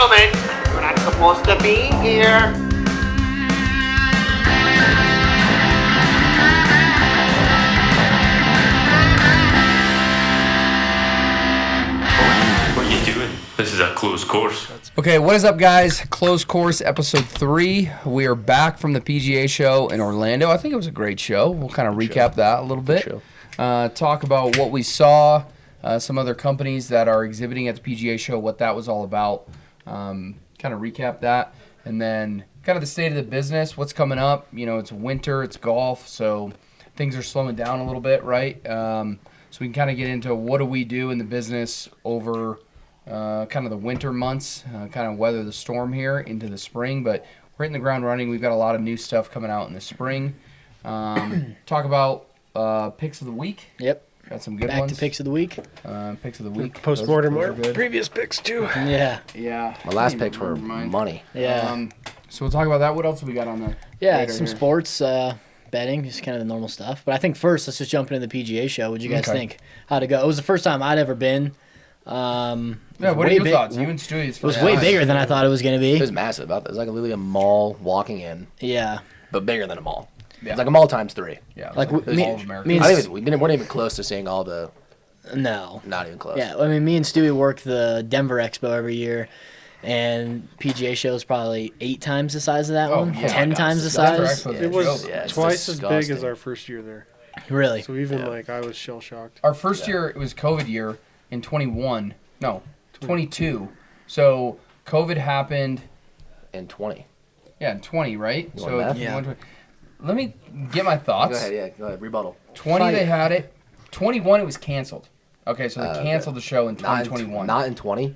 gentlemen, you're not supposed to be here. What are you doing? This is a closed course. Okay, what is up, guys? Closed Course Episode 3. We are back from the PGA show in Orlando. I think it was a great show. We'll kind of recap that a little bit. Talk about what we saw, some other companies that are exhibiting at the PGA show, what that was all about. Kind of recap that. And then kind of the state of the business, what's coming up. You know, it's winter, it's golf, so things are slowing down a little bit, right? So we can kind of get into what do we do in the business over kind of the winter months, kind of weather the storm here into the spring. But we're hitting the ground running. We've got a lot of new stuff coming out in the spring. Talk about picks of the week. Yep. Got some good Back ones. to picks of the week. Picks of the week. Post-mortem Those or are good. previous picks, too. Yeah. Yeah. My last picks were money. Yeah. So we'll talk about that. What else have we got on the Yeah, radar some here? sports, betting, just kind of the normal stuff. But I think first, let's just jump into the PGA show. What'd you guys Okay. think? How'd it go? It was the first time I'd ever been. Yeah, what are your thoughts? You and Stewey. It was way bigger than I thought it was going to It be. was massive. It was like literally a mall walking in, Yeah. but bigger than a mall. Yeah. It's like a mall times 3. Yeah, Like, it was me- all of America. me and I think we weren't even close to seeing all the. No. Not even close. Yeah, I mean, me and Stewie work the Denver Expo every year, and PGA show is probably 8 times the size of that one, yeah. 10 Oh my God, times the it's Denver size. Expo is a It was joke. Yeah, it's twice as big as disgusting. our first year there. Really? So even I was shell shocked. Our first year, it was COVID year in 21. No, 22. So COVID happened, And 20. yeah, in 20, right? You So want math? Yeah. 20. Let me get my Go thoughts. ahead, yeah. Go ahead. Rebuttal. 20, Fight. they had it. 21, it was canceled. Okay, so they Okay. canceled the show in Not in 2021. Not in 20.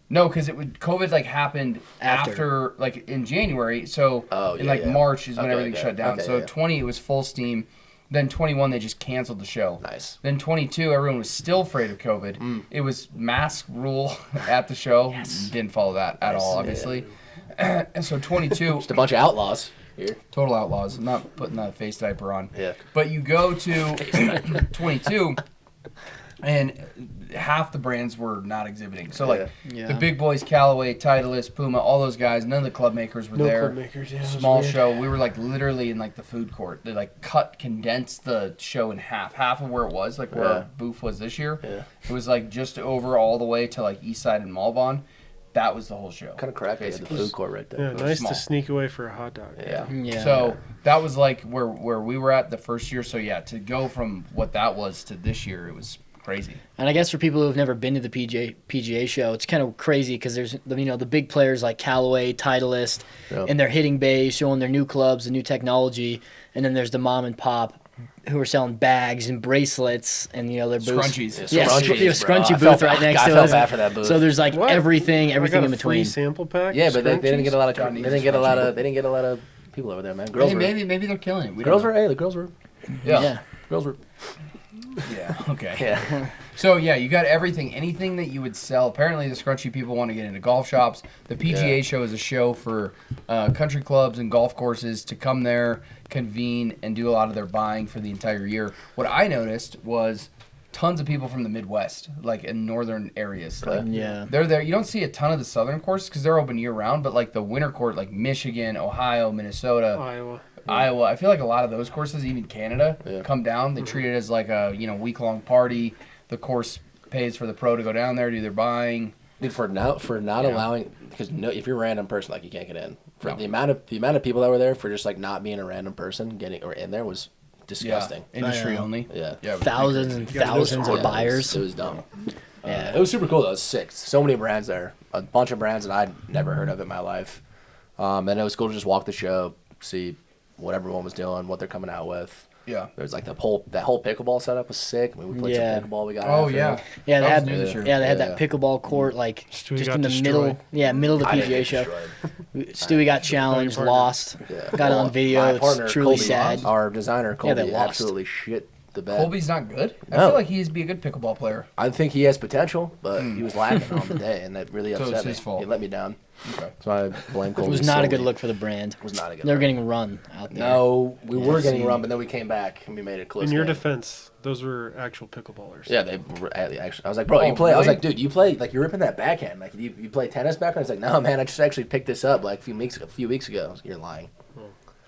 No, because it would COVID like happened After. after like in January. So Oh, in yeah, like yeah. March is when Okay, everything okay. shut down. Okay, So yeah. 20 it was full steam. Then 21 they just canceled the show. Nice. Then 22 everyone was still afraid of COVID. It was mask rule at the show. Didn't follow that at all, obviously. And so 22 Just a bunch of outlaws here. total outlaws. I'm not putting that face diaper on. Yeah. But you go to 22, and half the brands were not exhibiting. So, like, Yeah. the big boys, Callaway, Titleist, Puma, all those guys, none of the club makers were No there. club makers, yeah. it was Small weird. show. We were, like, literally in, like, the food court. They, like, condensed the show in half. Half of where it was, like, where Yeah. our booth was this year. Yeah. It was, like, just over all the way to, like, Eastside and Malbon. That was the whole show. Kind of crappy. They had the Basically. food court right there. Yeah, was nice small. to sneak away for a hot dog. Yeah. Yeah. So that was like where we were at the first year. So yeah, to go from what that was to this year, it was crazy. And I guess for people who have never been to the PGA show, it's kind of crazy because there's the big players like Callaway, Titleist, Yep. and their hitting bays showing their new clubs, the new technology, and then there's the mom and pop who are selling bags and bracelets and their booths. Scrunchies. Yeah, Scrunchies, bro. scrunchy I felt booth right bad- next I to felt us. bad for that booth. So there's like What? everything I got in a between. free sample pack. Yeah, but they didn't get a lot of. John They needs didn't a get a lot scrunchie. of. They didn't get a lot of people over there, man. Girls Hey, were. maybe they're killing it. We Girls don't were. Hey, the girls were. know. Yeah. Yeah. Girls were. Yeah. Okay. Yeah. So yeah, you got everything, anything that you would sell. Apparently, the scrunchy people want to get into golf shops. The PGA Yeah. show is a show for country clubs and golf courses to come there, convene, and do a lot of their buying for the entire year. What I noticed was tons of people from the Midwest, like in northern areas. Like, Yeah. they're there. You don't see a ton of the southern courses because they're open year round, but like the winter court, like Michigan, Ohio, Minnesota, Iowa. Iowa. I feel like a lot of those courses, even Canada, Yeah. come down. They treat it as like a week-long party. The course pays for the pro to go down there, do their buying. Dude, for not Yeah. allowing, because if you're a random person, like, you can't get in. For No. the amount of people that were there for just like not being a random person getting or in there was disgusting. Yeah. Industry I know. only. Yeah. Yeah, it was Thousands and Yeah, thousands Yeah, of buyers. It was dumb. Yeah. It was super cool though. It was sick. So many brands there. A bunch of brands that I'd never heard of in my life. And it was cool to just walk the show, see what everyone was doing, what they're coming out with. Yeah. There's like that whole pickleball setup was sick. I mean, we played Yeah. some pickleball. We got Oh after yeah. it. Yeah, they That had was new this year. they had Yeah. that pickleball court like Stewie just got in the destroyed. middle of the I didn't PGA get show. destroyed. Stewie got challenged, partner. lost, Yeah. got it on video. My It's partner, truly Colby, sad. Our designer Colby they lost. absolutely shit the bet. Colby's not good. I No. feel like he'd be a good pickleball player. I think he has potential, but he was lacking on the day, and that really So upset it's me. his fault. He let me down. Okay. So I blame Colby. It was not a good solely. look for the brand. It was not a good They're look. getting run out there. No, we were getting see. run, but then we came back and we made it close. In your game. defense, those were actual pickleballers. Yeah, they were actually. I was like, bro, Oh, you play. I was really? like, dude, you play like you're ripping that backhand. Like you play tennis backhand. It's like, no, man, I just actually picked this up like a few weeks ago. I was like, you're lying.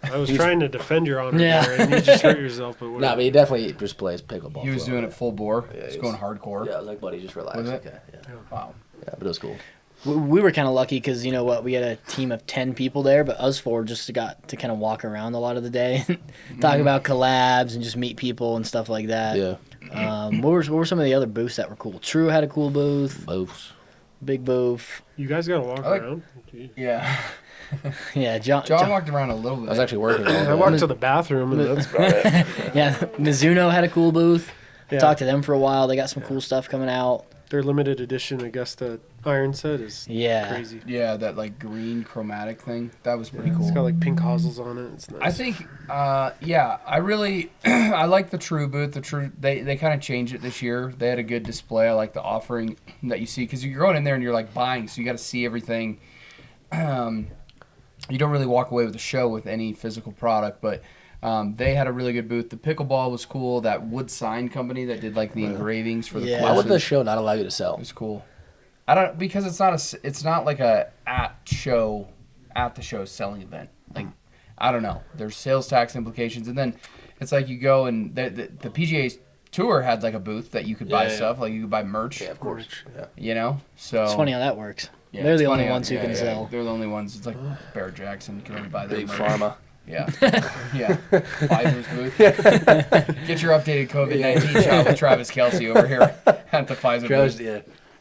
I was trying to defend your honor Yeah. there, and you just hurt yourself. But No, whatever. but he definitely just plays pickleball. He was for doing all it full bore. Yeah, He's he going was- hardcore. Yeah, I was like, buddy, just relax. Was it? Okay, yeah, Wow. yeah, but it was cool. We were kind of lucky because, you know what, we had a team of 10 people there, but us four just got to kind of walk around a lot of the day, talk about collabs and just meet people and stuff like that. Yeah, What were some of the other booths that were cool? True had a cool booth, both. big booth. You guys got to walk I like- around. Gee. Yeah. Yeah, John walked around a little bit. I was actually working. I all walked day. to the bathroom, and that's about it. yeah, Mizuno had a cool booth. Yeah. Talked to them for a while. They got some cool stuff coming out. Their limited edition Augusta iron set is Yeah. crazy. Yeah, that like green chromatic thing. That was pretty It's cool. got like pink hosels on it. It's nice. I think, yeah, I really, I like the True booth. The True, they kind of changed it this year. They had a good display. I like the offering that you see because you're going in there and you're like buying, so you got to see everything. You don't really walk away with a show with any physical product, but they had a really good booth. The pickleball was cool. That wood sign company that did like the engravings for the Yeah. Why would the courses show not allow you to sell? was cool. I don't because it's not like a at the show selling event. Like I don't know. There's sales tax implications, and then it's like you go and the PGA Tour had like a booth that you could buy Yeah. stuff, like you could buy merch. Yeah, of course. Yeah. You know, so It's funny how that works. yeah, They're it's the only funny how- ones who yeah, can yeah, sell. They're the only ones. It's like Bear Jackson can only buy their Big merch. pharma. Yeah, yeah. Pfizer's booth. Get your updated COVID-19 shot with Travis Kelce over here at the Pfizer Travis, booth. yeah.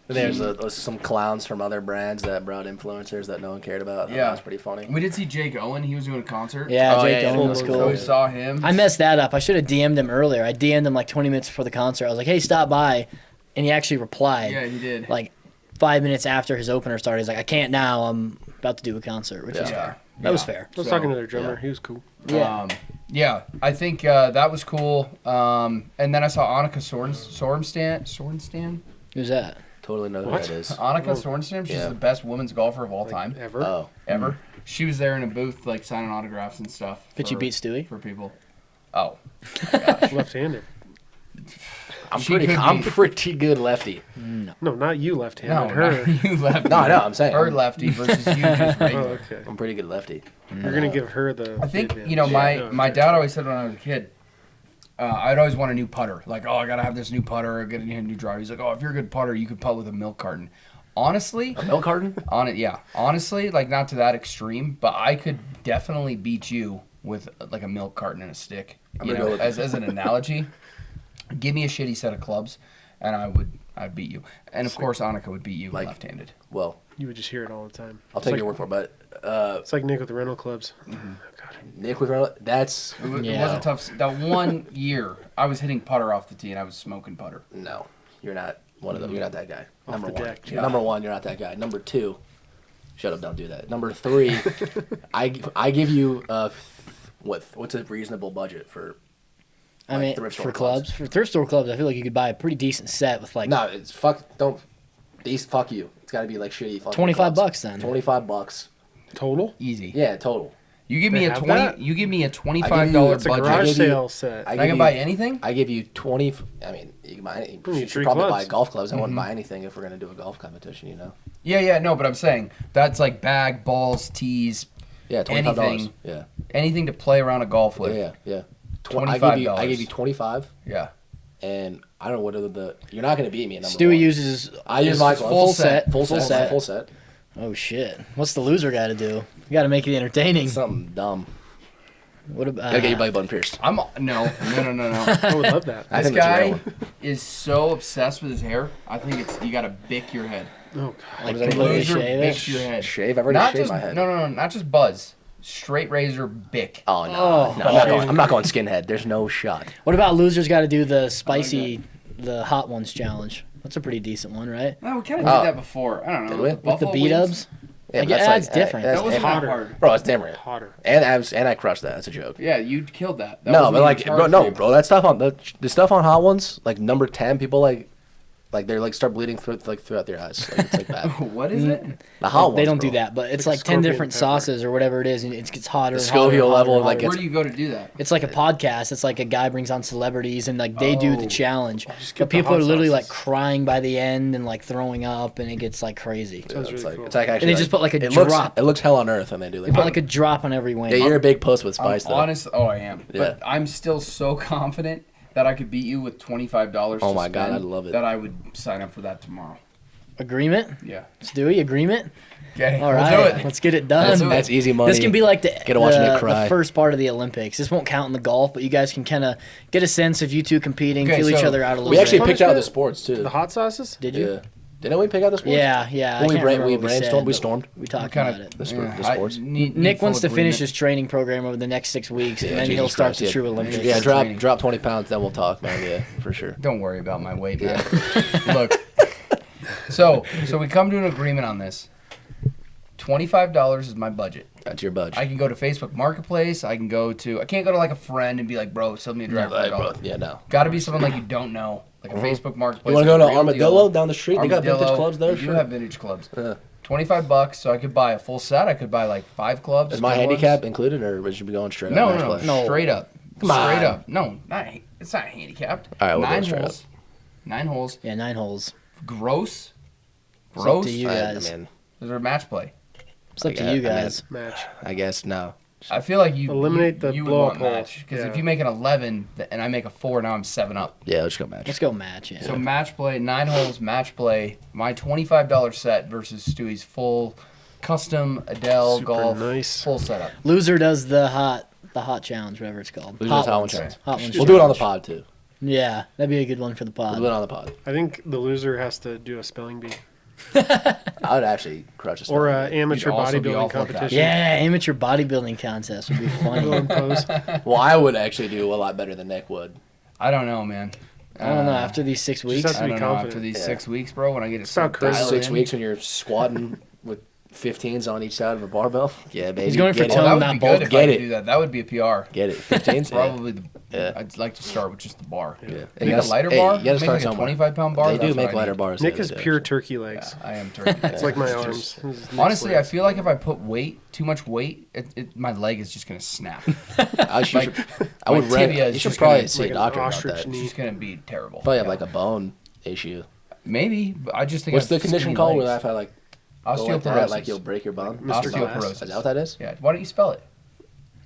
And there's some clowns from other brands that brought influencers that no one cared about. Yeah. That was pretty funny. We did see Jake Owen. He was doing a concert. Yeah, Oh, Jake yeah, Owen yeah. was Full So cool. we saw him. I messed that up. I should have DM'd him earlier. I DM'd him like 20 minutes before the concert. I was like, hey, stop by. And he actually replied. Yeah, he did. Like 5 minutes after his opener started. He's like, I can't now. I'm about to do a concert, which is Yeah. fair. That was fair. I was So, talking to their drummer. yeah. He was cool. Yeah. Yeah, I think that was cool. And then I saw Annika Sorenstam. Who's that? Totally know who What? that is. Annika Sorenstam, she's Yeah. the best women's golfer of all Like, time ever. Oh, ever. She was there in a booth like signing autographs and stuff. Could you for- beat Stewie? for people? Oh, Left-handed. She could I'm be- pretty good lefty. No, not you left-handed. no, her. not you lefty. No, I know. I'm saying Her lefty versus you just Oh, regular. okay. I'm pretty good lefty. You're gonna give her the. I think advantage. you know my Yeah, my okay. dad always said when I was a kid, I'd always want a new putter. Like, oh, I gotta have this new putter, or get a new driver. He's like, oh, if you're a good putter, you could putt with a milk carton. Honestly, A milk carton? honestly, like not to that extreme, but I could definitely beat you with like a milk carton and a stick. I'm You gonna know, go with- as an analogy, give me a shitty set of clubs, and I'd beat you. And of course, Annika would beat you Like- left-handed. Well, You would just hear it all the time. I'll It's take like, your word for it, but It's like Nick with the rental clubs. God. Nick with that's It was Yeah. a tough. That one year, I was hitting putter off the tee, and I was smoking putter. no. You're not one of them. You're not that guy. Off Number the one. deck. Yeah. Number one, you're not that guy. Number two, shut up. Don't do that. Number three, I give you what's a reasonable budget for? I Like mean, thrift store for clubs, for thrift store clubs, I feel like you could buy a pretty decent set with like No, it's fuck you. It's got to be like shitty. fucking 25 clubs. bucks then. $25. Total? Easy. Yeah, total. You give They me a have 20. that? You give me a I $25 It's a budget. I garage give you- sale set. I can buy anything. I give you 20. I mean, you can buy. You need should three probably clubs. buy golf clubs. I Mm-hmm. wouldn't buy anything if we're gonna do a golf competition. You know. Yeah, no, but I'm saying that's like bag, balls, tees, Yeah, $25. Anything. Yeah. anything to play around a golf with. Yeah. $25. I give you 25, Yeah. and I don't know what other you're not gonna beat me at number Stewie one. uses I use It's my full set. full Full set, set. full set. Oh shit! What's the loser got to do? You got to make it entertaining. Something dumb. What about? Gotta get your belly button pierced. No. I would love that. I This think that's a guy real one. is so obsessed with his hair. I think it's you gotta bick your head. Oh, God. like What does completely Loser shave bicks it? your head. Shave. I've already Not shaved just my head. no, not just buzz. Straight razor bick. Oh no, Oh. no, I'm not going skinhead. There's no shot. What about losers got to do the spicy, the hot ones challenge? That's a pretty decent one, right? No, we kind of Oh. did that before. I don't know. Did we? With With the Buffalo beat wings? ups. Yeah, Like, but yeah, it's different. That's That wasn't different. that hard. Bro, it's different. Hotter. And I crushed that. That's a joke. Yeah, you killed that. That No, wasn't but like, even bro, hard no, for you. bro. That stuff on the stuff on Hot Ones, like number 10, people like they're like start bleeding throughout their eyes. Like, it's like bad. What is it? The Hot Ones. They don't bro. do that, but it's Like like 10 scorpion different pepper. sauces or whatever it is, and it gets hotter. The and hotter Scoville and level, hotter like, and Where hotter. do you go to do that? It's like a podcast. It's like a guy brings on celebrities and like they do the Oh. challenge. Just But get the people are hot literally like sauces. crying by the end and like throwing up, and it gets like crazy. Yeah, Sounds it's really like cool. it's like actually. And they just put like a it drop. It looks hell on earth, and they do They like. put like a drop on every wing. Yeah, you're a big puss with spice, though. Honest, oh, I am. Yeah. But I'm still so confident that I could beat you with $25. Oh to my God, spend, I'd love it. That I would sign up for that tomorrow. Agreement? Yeah. Stewie, agreement? Okay. All we'll right, do it. let's get it done. That's easy money. This can be like the, Get to watch Nick cry. the first part of the Olympics. This won't count in the golf, but you guys can kind of get a sense of you two competing, Okay, feel each so other out a little We actually bit. picked out the sports too. The hot sauces? Did you? Yeah. Didn't we pick out the sports? Yeah. When I we can't remember what brainstormed, said, we but stormed. We talked Kind about of- it. The Yeah, sports. Nick full wants to finish agreement. his training program over the next 6 weeks, and then Jesus he'll start Christ, the yeah. true Olympics. Yeah, for drop training. 20 pounds, then we'll talk, man. Yeah, for sure. Don't worry about my weight, man. Look. So we come to an agreement on this. $25 is my budget. That's your budget. I can go to Facebook Marketplace. I can't go to like a friend and be like, bro, sell me a driver for $1. Yeah, no. Got to be someone like you don't know, like a Facebook Marketplace. You want to go to real Armadillo deal. down the street? They got vintage Armadillo, clubs there. They do Sure. have vintage clubs. Yeah. $25, so I could buy a full set. I could buy like 5 clubs. Is my good handicap ones. included, or would you be going straight No, up? no, match play? no. straight up. Come on. Straight up. No, it's not handicapped. All right, we'll go 9 straight holes. 9 holes. Yeah, 9 holes. Gross. It's Gross. up to you guys. I mean, Those are match play. It's up I to guess- you guys. Match. I guess no. I feel like you Eliminate the you would blow-up want hole. match because Yeah. if you make an 11 and I make a 4, now I'm 7 up. Yeah, let's go match. Let's go match. Yeah. So match play, 9 holes, match play. My $25 set versus Stewie's full custom Adele Super golf nice. full setup. Loser does the hot challenge, whatever it's called. We'll do this hot one ones. challenge. Hot ones. We'll do it on the pod too. Yeah, that'd be a good one for the We'll pod. do it on the pod. I think the loser has to do a spelling bee. I would actually crush a Or spelling an bee. amateur You'd also be bodybuilding awful at that. competition. Yeah, amateur bodybuilding contest would be funny. Go and pose. Well, I would actually do a lot better than Nick would. I don't know, man. I don't know. After these 6 weeks, have to I be don't know. confident. After these Yeah. 6 weeks, bro, when I get to about Chris. dial 6 in- weeks when you're squatting with 15s on each side of a barbell. Yeah, baby. He's going for Get it. Oh, that Tone, would not be bulk. good if Get I could it. do that. That would be a PR. Get it. 15s? Probably. Yeah. I'd like to start with just the bar. Yeah. Make a lighter bar. You gotta Make start like a somewhere. 25-pound bar. They do That's make what I lighter need. bars. Nick the is other day. pure turkey legs. Yeah, I am turkey. It's like my It's arms. just- This is Nick's Honestly, I legs. feel like if I put too much weight, my leg is just gonna snap. I should. I my would rent. tibia is You should just probably gonna- see like a an doctor about ostrich that. knee. You It's just gonna be terrible. probably have Yeah. like a bone issue. Maybe, but I just think. What's I the have condition skinny called where legs. if I like go like Osteoporosis. that, like you'll break your bone? Mr. Glass. Osteoporosis. Is that what that is? Yeah. Why don't you spell it?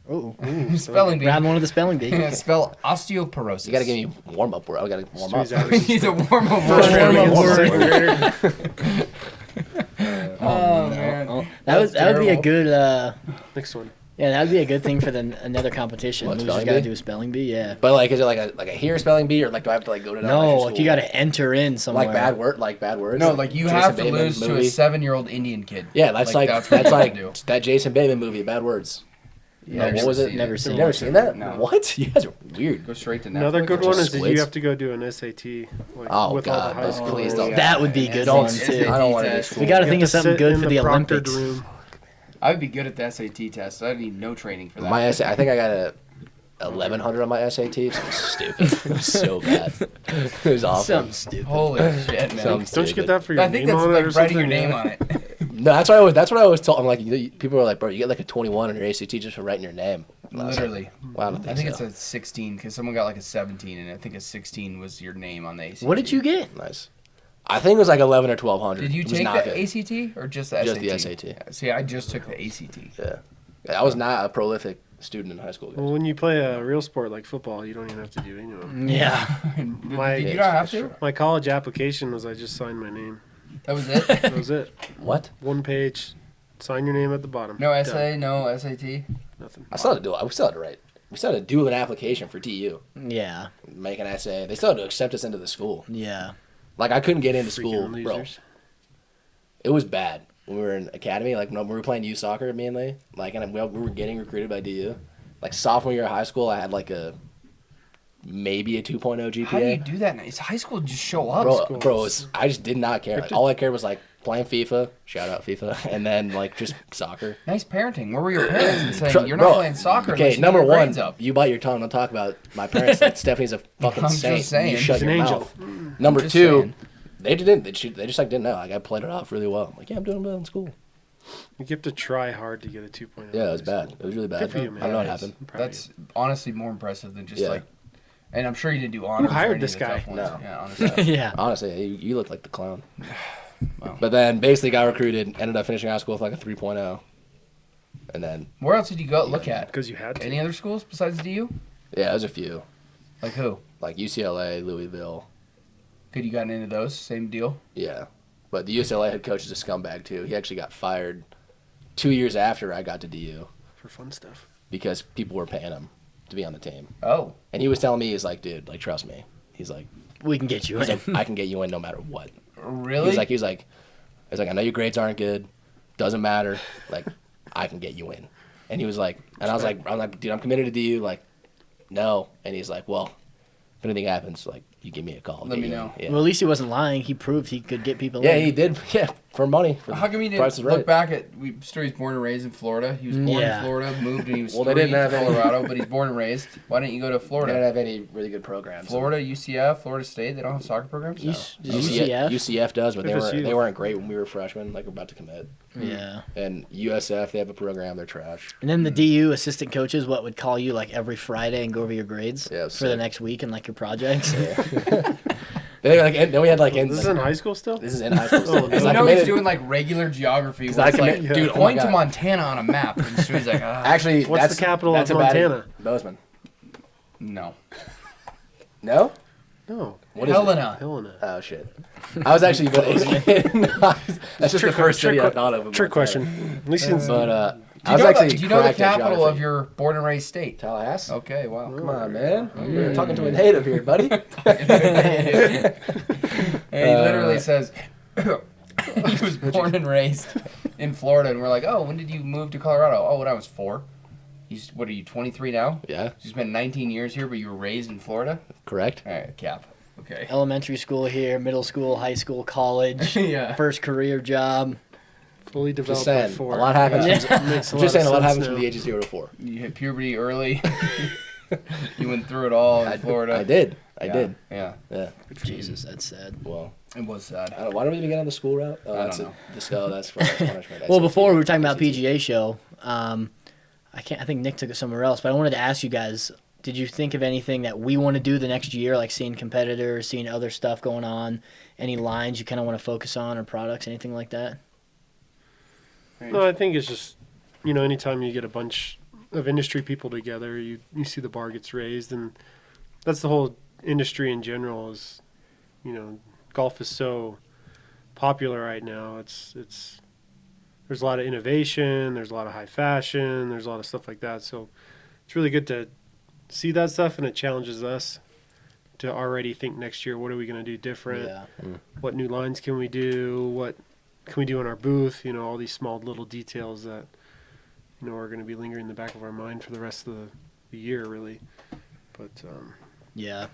Ooh. Spelling bee. Grab one of the spelling bee. Yeah, spell osteoporosis. You gotta give me warm up, bro. I gotta warm up. Stewie Zachary. We need to warm up. First round Warm up against the word. second grader. Oh man. Oh, That's that would be a terrible. good. Next one. Yeah, that would be a good thing for another competition. What, Loser's spelling got to bee? do a spelling bee. Yeah. But like, is it like a here spelling bee, or like do I have to like go to No, like you got to enter in somewhere. like bad words? No, like you Jason have to Bateman lose to a movie. 7-year-old Indian kid. Yeah, that's like what that's you like have to do. that Jason Bateman movie, Bad Words. Yeah, what was it? Never You've seen never it. seen that? No. What? You guys are weird. Go straight to Netflix. Another good Just one is that squids. you have to go do an SAT like, Oh, with all God, the high no, school. please don't. That would be a good Don't- one too. I don't wanna do test. school. We got to You think have of something sit good in for the proctored Olympics. room. I would be good at the SAT test. I need no training for that. My I think I got a 1100 on my SAT. It was stupid. It was so bad. It was awful. Something stupid. Holy shit, man. Something Don't you stupid. get that for your I think name that's on it or like writing your something? name Yeah. on it. No, that's what I always told. I'm like, people are like, bro, you get like a 21 on your ACT just for writing your name. And I was like, Literally. well, I don't think, I think so. it's a 16 because someone got like a 17, and I think a 16 was your name on the ACT. What did you get? Nice. I think it was like 11 or 1200. Did you It was take not the good. ACT or just the Just SAT? the SAT. Yeah, see, I just took the ACT. Yeah. I was not a prolific student in high school. Guys. Well, when you play a real sport like football, you don't even have to do any of them. Yeah. My, Did you not have to? my college application was I just signed my name. That was it? That was it. What? One page. Sign your name at the bottom. No Done. essay, no SAT? Nothing. I still had to do it. We still had to write. We still had to do an application for TU. Yeah. Make an essay. They still had to accept us into the school. Yeah. Like, I couldn't get into Freaking school, bro. losers. It was bad when we were in academy. Like, when we were playing youth soccer mainly. Like, and we were getting recruited by DU. Like, sophomore year of high school, I had like maybe a 2.0 GPA. How do you do that? It's high school, just show up. Bro, I just did not care. Like, all I cared was like playing FIFA, shout out FIFA, and then like just soccer. Nice parenting. Where were your parents in saying Tr- you're not bro, playing soccer? Okay, unless you number get your one, grades up. you bite your tongue. Don't talk about my parents. Like, Stephanie's a fucking I'm just saint. saying. You shut She's your an mouth. angel. Number Just two, saying. they didn't. They just like didn't know. Like I played it off really well. I'm like, yeah, I'm doing well in school. You have to try hard to get a 2.0. Yeah, it was bad. It was really bad. Good for you, man. I don't know what happened. I'm proud of That's honestly more impressive than just Yeah. like. And I'm sure you didn't do honors. hired or any this of the tough guy? ones. No. Yeah, honestly. Yeah. Honestly, you look like the clown. Wow. But then basically got recruited, ended up finishing high school with like a 3.0. And then, Where else did you go look at? Because you had to. Any other schools besides DU? yeah, there's a few. Like who? Like UCLA, Louisville. Could you gotten into those? Same deal. Yeah. But the UCLA head coach is a scumbag too. He actually got fired 2 years after I got to DU For fun stuff. because people were paying him to be on the team. Oh, And he was telling me, he's like, dude, like, trust me. He's like, We can get you he's in. like I can get you in no matter what. really? He was like, I know your grades aren't good. Doesn't matter. Like, I can get you in. And he was like, and I was like, dude, I'm committed to DU. Like, no. And he's like, well, if anything happens, like, you give me a call. Let Get me you in. know. Yeah. Well, at least he wasn't lying. He proved he could get people Yeah, in. he did. Yeah, for money. For How come you Price is didn't look Right. back at? He's born and raised in Florida. He was born Yeah. in Florida, moved, and he was Well, they 3 didn't have to any- Colorado, but he's born and raised. Why didn't you go to They didn't Florida? have any really good programs. Florida, UCF, Florida State. They don't have soccer programs. UCF? UCF does, but FSU. they weren't great when we were freshmen. Like, we're about to commit. Yeah. And USF, they have a program. They're trash. And then the DU assistant coaches, would call you like every Friday and go over your grades Yeah, it was for the sick. next week and like your projects. Then we had like This is in high school still? this is in high school. Oh, Because You I know he's committed. doing like regular geography. Because Where I it's like, commit- dude, oh my point to God. Montana on a map. And so he's like, Actually, What's that's the capital that's of a bad- Montana? Bozeman. no. No. No. What is it? Helena. Helena. Oh shit! I was actually. That's just the first city I thought of. Trick question. At least you didn't But Do I was you know actually. do you know the cracked at capital geography. of your born and raised state? Tallahassee? Okay, wow. Come on, man. You're talking to a native here, buddy. And he literally says he was born and raised in Florida, and we're like, oh, when did you move to Colorado? Oh, when I was 4. What are you, 23 now? Yeah, You spent 19 years here, but you were raised in Florida? correct. All right, cap. Okay. Elementary school here, middle school, high school, college, Yeah. first career job. fully developed Just by saying, 4. a lot happens. Yeah. Makes a Just saying, a lot of happens sense from now. the ages 0 to 4. You hit puberty early. You went through it all in Florida. I did. I Yeah, did. Yeah, Yeah. Jesus, that's sad. Well, it was sad. I don't, why don't we even get on the school route? Oh, I that's don't know. that's for punishment. Well, before we were talking SAT. about PGA show, I think Nick took it somewhere else, but I wanted to ask you guys, did you think of anything that we want to do the next year, like seeing competitors, seeing other stuff going on, any lines you kind of want to focus on or products, anything like that? No, I think it's just, anytime you get a bunch of industry people together, you see the bar gets raised, and that's the whole industry in general is, golf is so popular right now. It's there's a lot of innovation, there's a lot of high fashion, there's a lot of stuff like that. So it's really good to see that stuff, and it challenges us to already think next year, what are we going to do different? Yeah. What new lines can we do? What can we do in our booth? All these small little details that, are going to be lingering in the back of our mind for the rest of the year, really. But, Yeah.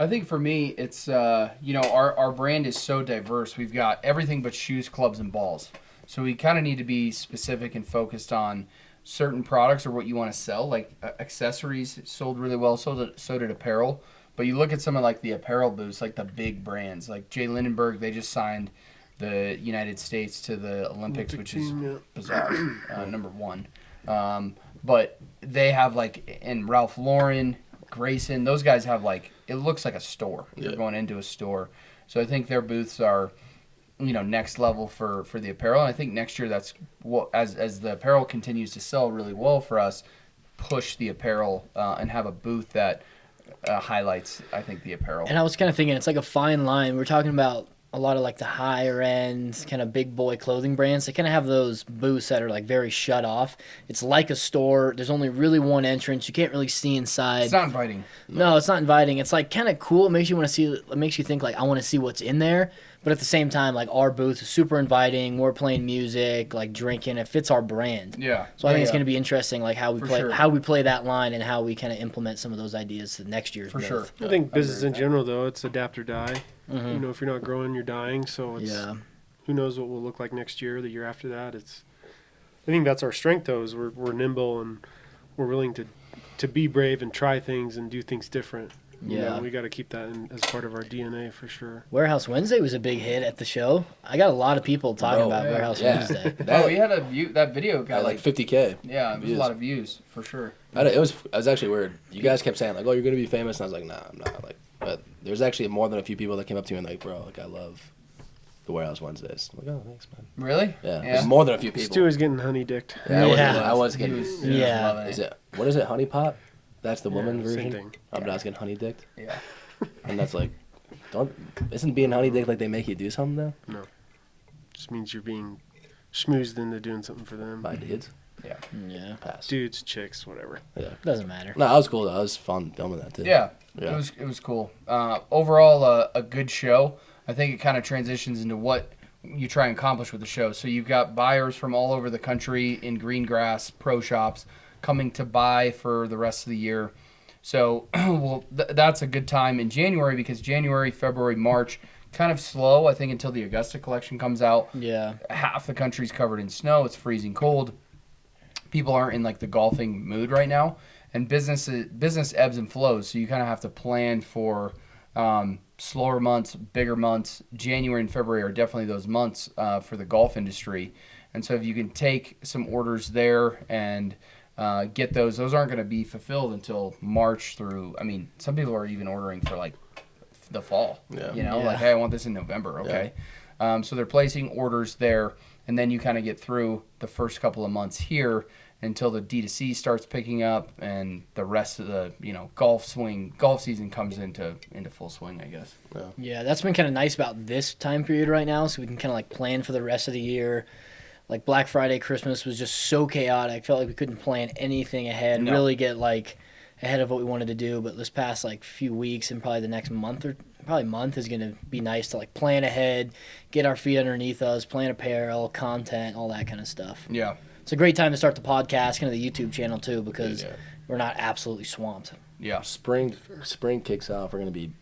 I think for me, it's, our brand is so diverse. We've got everything but shoes, clubs, and balls. So we kind of need to be specific and focused on certain products or what you want to sell. Like accessories sold really well, so did apparel. But you look at some of like the apparel booths, like the big brands, like Jay Lindenberg, they just signed the United States to the Olympics, which is bizarre, number one. But they have and Ralph Lauren, Grayson, those guys have it looks like a store. You're going into a store. So I think their booths are, next level for the apparel. And I think next year that's what, as the apparel continues to sell really well for us, push the apparel and have a booth that highlights, I think, the apparel. And I was kind of thinking, it's like a fine line. We're talking about a lot of the higher end kind of big boy clothing brands. They kind of have those booths that are very shut off. It's like a store. There's only really one entrance. You can't really see inside. It's not inviting. No, it's not inviting. It's kind of cool. It makes you want to see. It makes you think I want to see what's in there. But at the same time, our booth is super inviting. We're playing music, drinking. It fits our brand. Yeah. So I think it's going to be interesting, how we For play sure. how we play that line and how we kind of implement some of those ideas to next year's For booth. sure. I think I business agree in with that. general, though, it's adapt or die. If you're not growing, you're dying. So it's Yeah. who knows what we'll look like next year, the year after that. I think that's our strength, though, is we're nimble and we're willing to be brave and try things and do things different. You know, we got to keep that as part of our DNA for sure. Warehouse Wednesday was a big hit at the show. I got a lot of people talking about Warehouse Wednesday. We had that video got like 50K. Yeah, it was a lot of views for sure. It was actually weird. You guys kept saying like, "Oh, you're gonna be famous," and I was like, "Nah, I'm not." Like, but there's actually more than a few people that came up to me and like, "Bro, like I love the Warehouse Wednesdays." I'm like, "Oh, thanks, man." Really? Yeah. There's more than a few people. Stewie's getting honey dicked. I was getting. Yeah. What is it? Honey pot? That's the woman version. Same thing. I'm not getting honey dicked. Yeah. And that's like, isn't being honey dicked like they make you do something though? No. Just means you're being schmoozed into doing something for them. By dudes. Yeah. Pass. Dudes, chicks, whatever. Yeah. Doesn't matter. No, that was cool though. That was fun filming that too. Yeah. Yeah. It was cool. Overall, a good show. I think it kind of transitions into what you try and accomplish with the show. So you've got buyers from all over the country in green grass pro shops coming to buy for the rest of the year. So that's a good time in January because January, February, March, kind of slow, I think, until the Augusta collection comes out. Yeah. Half the country's covered in snow. It's freezing cold. People aren't in like the golfing mood right now. And business ebbs and flows. So you kind of have to plan for slower months, bigger months. January and February are definitely those months for the golf industry. And so if you can take some orders there and get those aren't going to be fulfilled until March through, I mean, some people are even ordering for like the fall, like, hey, I want this in November. Okay. So they're placing orders there, and then you kind of get through the first couple of months here until the D2C starts picking up and the rest of the, golf season comes into full swing, I guess. Yeah, that's been kind of nice about this time period right now, so we can kind of like plan for the rest of the year. Like Black Friday, Christmas was just so chaotic. I felt like we couldn't plan anything ahead, really get like ahead of what we wanted to do. But this past like few weeks and probably the next month is going to be nice to like plan ahead, get our feet underneath us, plan apparel, content, all that kind of stuff. Yeah. It's a great time to start the podcast, kind of the YouTube channel too, because we're not absolutely swamped. Yeah. Spring kicks off. We're going to be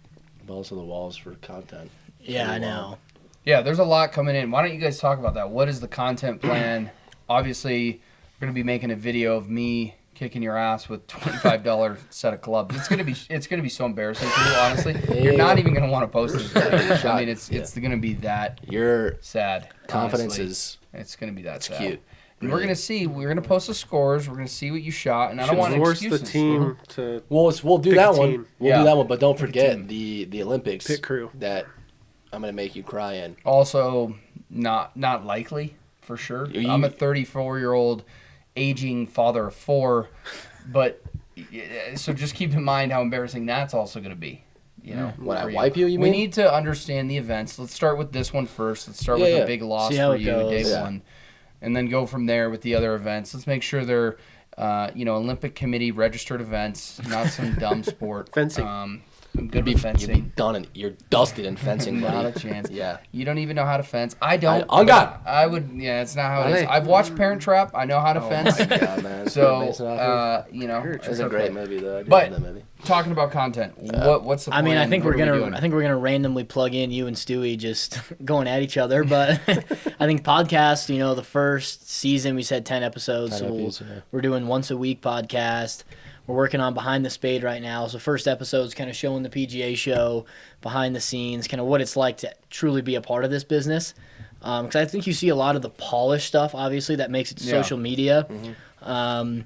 balls to the walls for content. Yeah, I know. Yeah, there's a lot coming in. Why don't you guys talk about that? What is the content plan? Obviously, we're going to be making a video of me kicking your ass with $25 set of clubs. It's going to be so embarrassing for you, honestly. You're not even going to want to post this. I mean, it's going to be that sad. Confidence honestly. It's going to be that sad. Cute. And we're going to post the scores. We're going to see what you shot. And I don't want force excuses. the team to we'll do that one. team. We'll do that one, but don't forget the Olympics pit crew that I'm going to make you cry in. Also, not likely, for sure. I'm a 34-year-old aging father of 4, but so just keep in mind how embarrassing that's also going to be. When I wipe you mean? We need to understand the events. Let's start with this one first. Let's start with a big loss for you, day one, and then go from there with the other events. Let's make sure they're, Olympic Committee registered events, not some dumb sport. Fencing. I'm good with fencing. You'd be done. You're dusted in fencing, buddy. Not a chance. Yeah. You don't even know how to fence. I don't. On God. I would. Yeah, it's not how it is. I've watched Parent Trap. I know how to fence. Oh my God, man. So, it's a great movie though. But that movie. Talking about content, what's the plan? I mean, I think we're doing? gonna randomly plug in you and Stewie just going at each other. But I think podcast. The first season we said 10 episodes. We're doing once a week podcast. We're working on Behind the Spade right now. So first episode's kind of showing the PGA show, behind the scenes, kind of what it's like to truly be a part of this business. Because I think you see a lot of the polished stuff, obviously, that makes it to social media. Mm-hmm.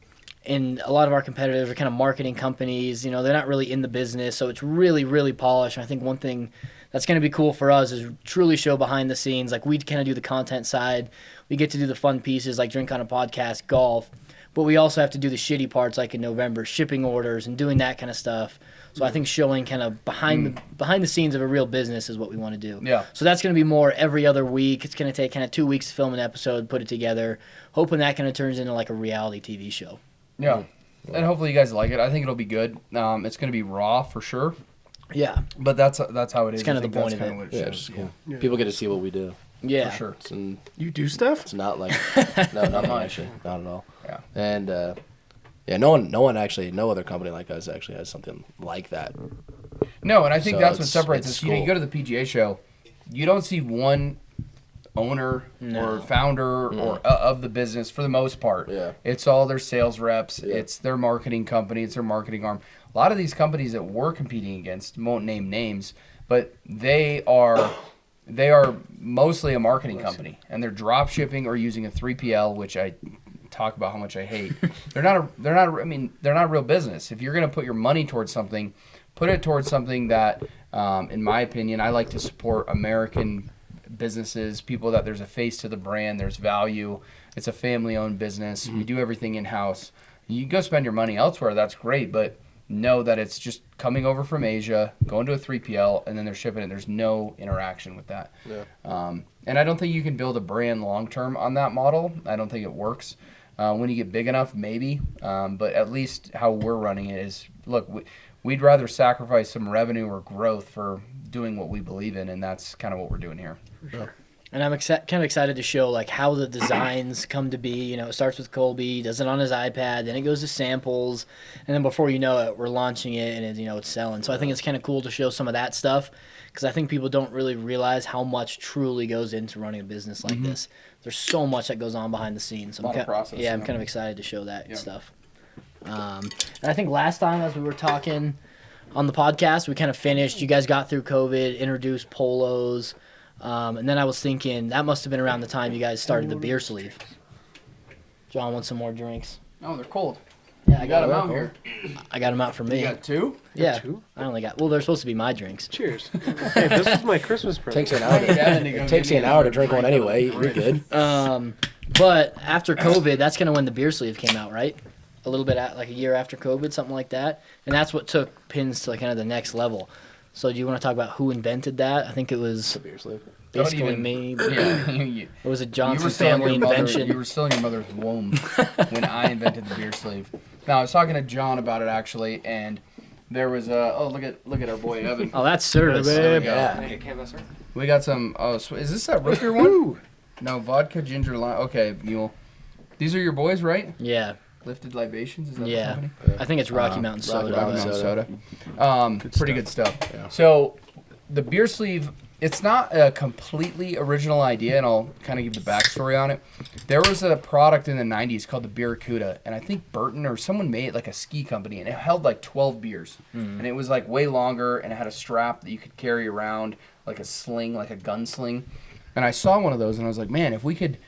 And a lot of our competitors are kind of marketing companies. They're not really in the business. So it's really, really polished. And I think one thing that's going to be cool for us is truly show behind the scenes. Like we kind of do the content side. We get to do the fun pieces like Drink on a Podcast, golf. But we also have to do the shitty parts like in November, shipping orders and doing that kind of stuff. So I think showing kind of behind the scenes of a real business is what we want to do. Yeah. So that's going to be more every other week. It's going to take kind of 2 weeks to film an episode, put it together, hoping that kind of turns into like a reality TV show. Yeah. And hopefully you guys like it. I think it'll be good. It's going to be raw for sure. Yeah. But that's how it is. It's kind of the point of it. What it shows. Cool. Yeah. People get to see what we do. Yeah. For sure. You do stuff? It's not like no, not actually, not at all. Yeah. And no other company like us actually has something like that. No, and I think that's what separates it's us. You go to the PGA show, you don't see one owner No. or founder or of the business for the most part. Yeah. It's all their sales reps. Yeah. It's their marketing company. It's their marketing arm. A lot of these companies that we're competing against, won't name names, but they are mostly a marketing company, and they're drop shipping or using a 3PL, which I talk about how much I hate. They're not a real business. If you're going to put your money towards something, put it towards something that, in my opinion, I like to support American businesses, people that there's a face to the brand, there's value. It's a family-owned business. We do everything in-house. You go spend your money elsewhere, that's great, but know that it's just coming over from Asia, going to a 3PL, and then they're shipping it. There's no interaction with that. Yeah. And I don't think you can build a brand long-term on that model. I don't think it works. When you get big enough, maybe. But at least how we're running it is, look, we'd rather sacrifice some revenue or growth for doing what we believe in, and that's kind of what we're doing here. Sure. And I'm kind of excited to show like how the designs come to be. You know, it starts with Colby, does it on his iPad, then it goes to samples, and then before you know it, we're launching it and it's selling. So I think it's kind of cool to show some of that stuff because I think people don't really realize how much truly goes into running a business like this. There's so much that goes on behind the scenes. So A lot of process. Yeah, I'm kind of excited to show that stuff. And I think last time as we were talking on the podcast, we kind of finished. You guys got through COVID, introduced polos. And then I was thinking that must have been around the time you guys started the beer sleeve. John wants some more drinks. Oh, they're cold. Yeah, I got them out here. I got them out for me. You got two? Yeah, two? I only got. Well, they're supposed to be my drinks. Cheers. Hey, this is my Christmas present. Takes you an hour. It takes you an hour to drink one anyway. You're good. But after COVID, that's kind of when the beer sleeve came out, right? A little bit like a year after COVID, something like that. And that's what took pins to like kind of the next level. So do you want to talk about who invented that? I think it was Beer sleeve. basically me. But Yeah. it was a You Johnson were still in family your mother. invention. You were still in your mother's womb when I invented the beer sleeve. Now I was talking to John about it actually, and there was look at our boy Evan. Oh, that's service. There we go. Yeah. We got some. Oh, is this that root beer one? No, vodka, ginger, lime. Okay, mule. These are your boys, right? Yeah. Lifted Libations. Is that Yeah. the company? I think it's Rocky Mountain Soda. Rocky but- Mountain Soda. Pretty good stuff. Yeah. So the beer sleeve, it's not a completely original idea, and I'll kind of give the backstory on it. There was a product in the 90s called the Barracuda, and I think Burton or someone made it like a ski company, and it held like 12 beers. And it was like way longer, and it had a strap that you could carry around like a sling, like a gun sling. And I saw one of those, and I was like, man, if we could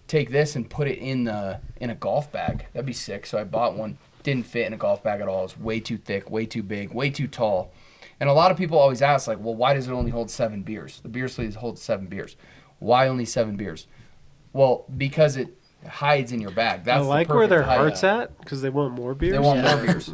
take this and put it in a golf bag, that'd be sick. So I bought one. Didn't fit in a golf bag at all. It was way too thick, way too big, way too tall. And a lot of people always ask, like, well, why does it only hold 7 beers? The beer sleeve holds 7 beers. Why only 7 beers? Well, because it hides in your bag. That's I like the where their perfect height. heart's at because they want more beers. They want more beers,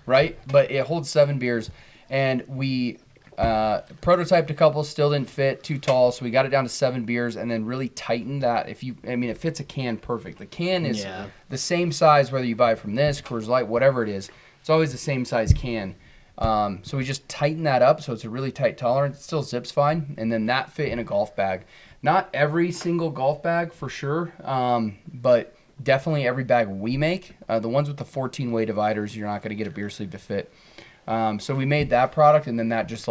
right? But it holds 7 beers, and we prototyped a couple, still didn't fit, too tall, so we got it down to 7 beers, and then really tightened that. It fits a can perfect. The can is the same size whether you buy it from this, Coors Light, whatever it is. It's always the same size can. So we just tighten that up so it's a really tight tolerance. It still zips fine, and then that fit in a golf bag. Not every single golf bag for sure, but definitely every bag we make. The ones with the 14-way dividers, you're not going to get a beer sleeve to fit. So we made that product, and then that just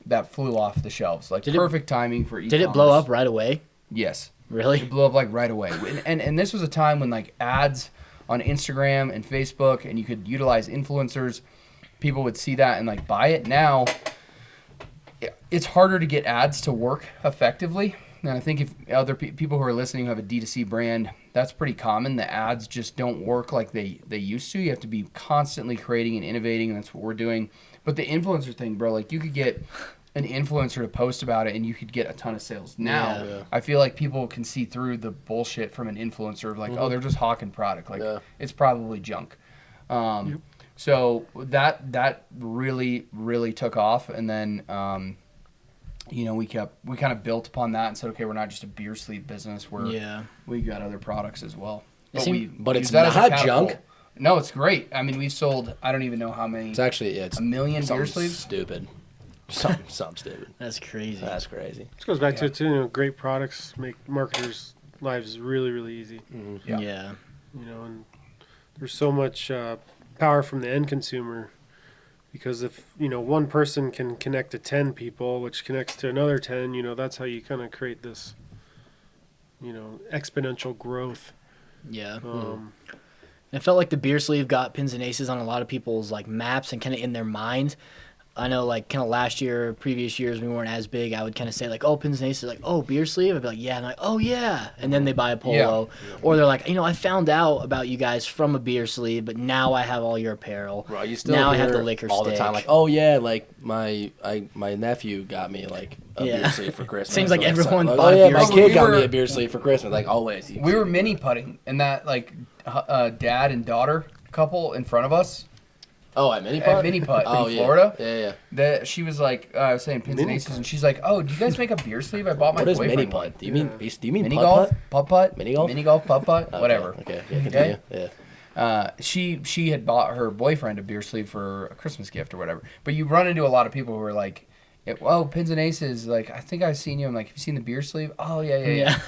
that flew off the shelves. Perfect timing for e-commerce. Did it blow up right away? Yes. Really? It blew up right away. And this was a time when ads on Instagram and Facebook, and you could utilize influencers. People would see that and buy it. Now, it's harder to get ads to work effectively. And I think if other people who are listening who have a D2C brand, that's pretty common. The ads just don't work like they used to. You have to be constantly creating and innovating, and that's what we're doing. But the influencer thing, bro, you could get an influencer to post about it, and you could get a ton of sales. Now, I feel like people can see through the bullshit from an influencer of oh, they're just hawking product. It's probably junk. So that really, really took off, and then we kind of built upon that and said, okay, we're not just a beer sleeve business. We got other products as well. But it's not junk. No, it's great. I mean, we've sold, I don't even know how many. It's actually, it's 1 million beer sleeves. Stupid. Something stupid. That's crazy. That's crazy. This goes back to it too. Great products make marketers' lives really, really easy. Mm-hmm. Yeah. And there's so much power from the end consumer, because if one person can connect to 10 people, which connects to another 10, that's how you kind of create this exponential growth. Yeah. It felt like the beer sleeve got pins and aces on a lot of people's like maps and kind of in their mind. I know, like, kind of last year, previous years, we weren't as big. I would kind of say, like, oh, pins and aces, like, oh, beer sleeve? I'd be like, yeah. And like, oh, yeah. And then they buy a polo. Yeah. Or they're like, I found out about you guys from a beer sleeve, but now I have all your apparel. Bro, you still now hear I have the liquor all stick. the time, like, oh, yeah, like, my nephew got me, like, a beer sleeve for Christmas. Seems like so everyone like, bought oh, yeah, beer my sleeve. kid got me a beer sleeve for Christmas. Like, always. We were mini putting, and that, like, dad and daughter couple in front of us. Oh, at Mini Putt? At Mini Putt in yeah. Florida. Yeah. She was like, I was saying pins and aces, and she's like, oh, do you guys make a beer sleeve? I bought my boyfriend. What is Mini Putt? Do you mean mini putt golf? putt? Putt-putt? Mini golf? Mini golf, putt-putt, Okay. whatever. Okay, yeah, continue. Yeah. She had bought her boyfriend a beer sleeve for a Christmas gift or whatever. But you run into a lot of people who are like, oh, pins and aces. Like, I think I've seen you. I'm like, have you seen the beer sleeve? Oh, yeah. Yeah,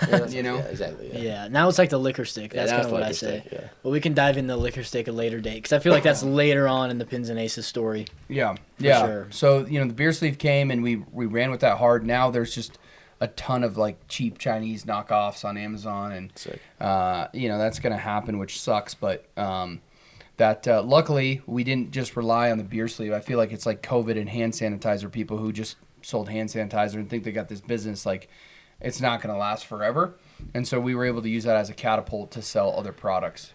exactly. Yeah, now it's like the liquor stick. That's kind of what I say. Stick, yeah. But we can dive into the liquor stick at a later date because I feel like that's later on in the pins and aces story. Yeah, sure. So, the beer sleeve came and we ran with that hard. Now there's just a ton of like cheap Chinese knockoffs on Amazon. And, that's going to happen, which sucks. But luckily we didn't just rely on the beer sleeve. I feel like it's like COVID and hand sanitizer people who just sold hand sanitizer and think they got this business. Like, it's not going to last forever. And so we were able to use that as a catapult to sell other products.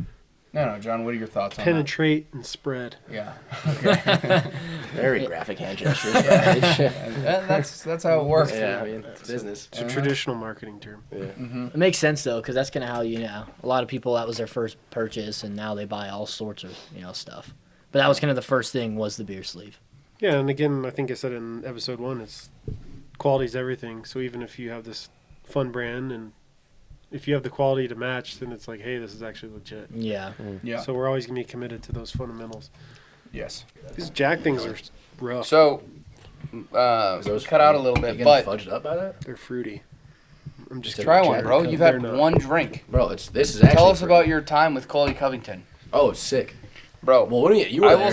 No, John, what are your thoughts on that? Penetrate and spread. Yeah. Okay. Very graphic hand gestures. That's how it works. Yeah, I mean, it's business. It's a traditional marketing term. Yeah. Mm-hmm. It makes sense though, because that's kind of how a lot of people, that was their first purchase, and now they buy all sorts of stuff. But that was kind of the first thing, was the beer sleeve. Yeah, and again, I think I said in episode 1, it's quality's everything. So even if you have this fun brand and if you have the quality to match, then it's like, hey, this is actually legit. Yeah. Yeah. So we're always going to be committed to those fundamentals. Yes. These Jack things are rough. So, cut out a little bit, but fudged up by that? They're fruity. I'm just try one, bro. Jack. You've They're had not. one drink. Bro, this is actually Tell us fruity. about your time with Coley Covington. Oh, it's sick. Bro, Well, what do you were I there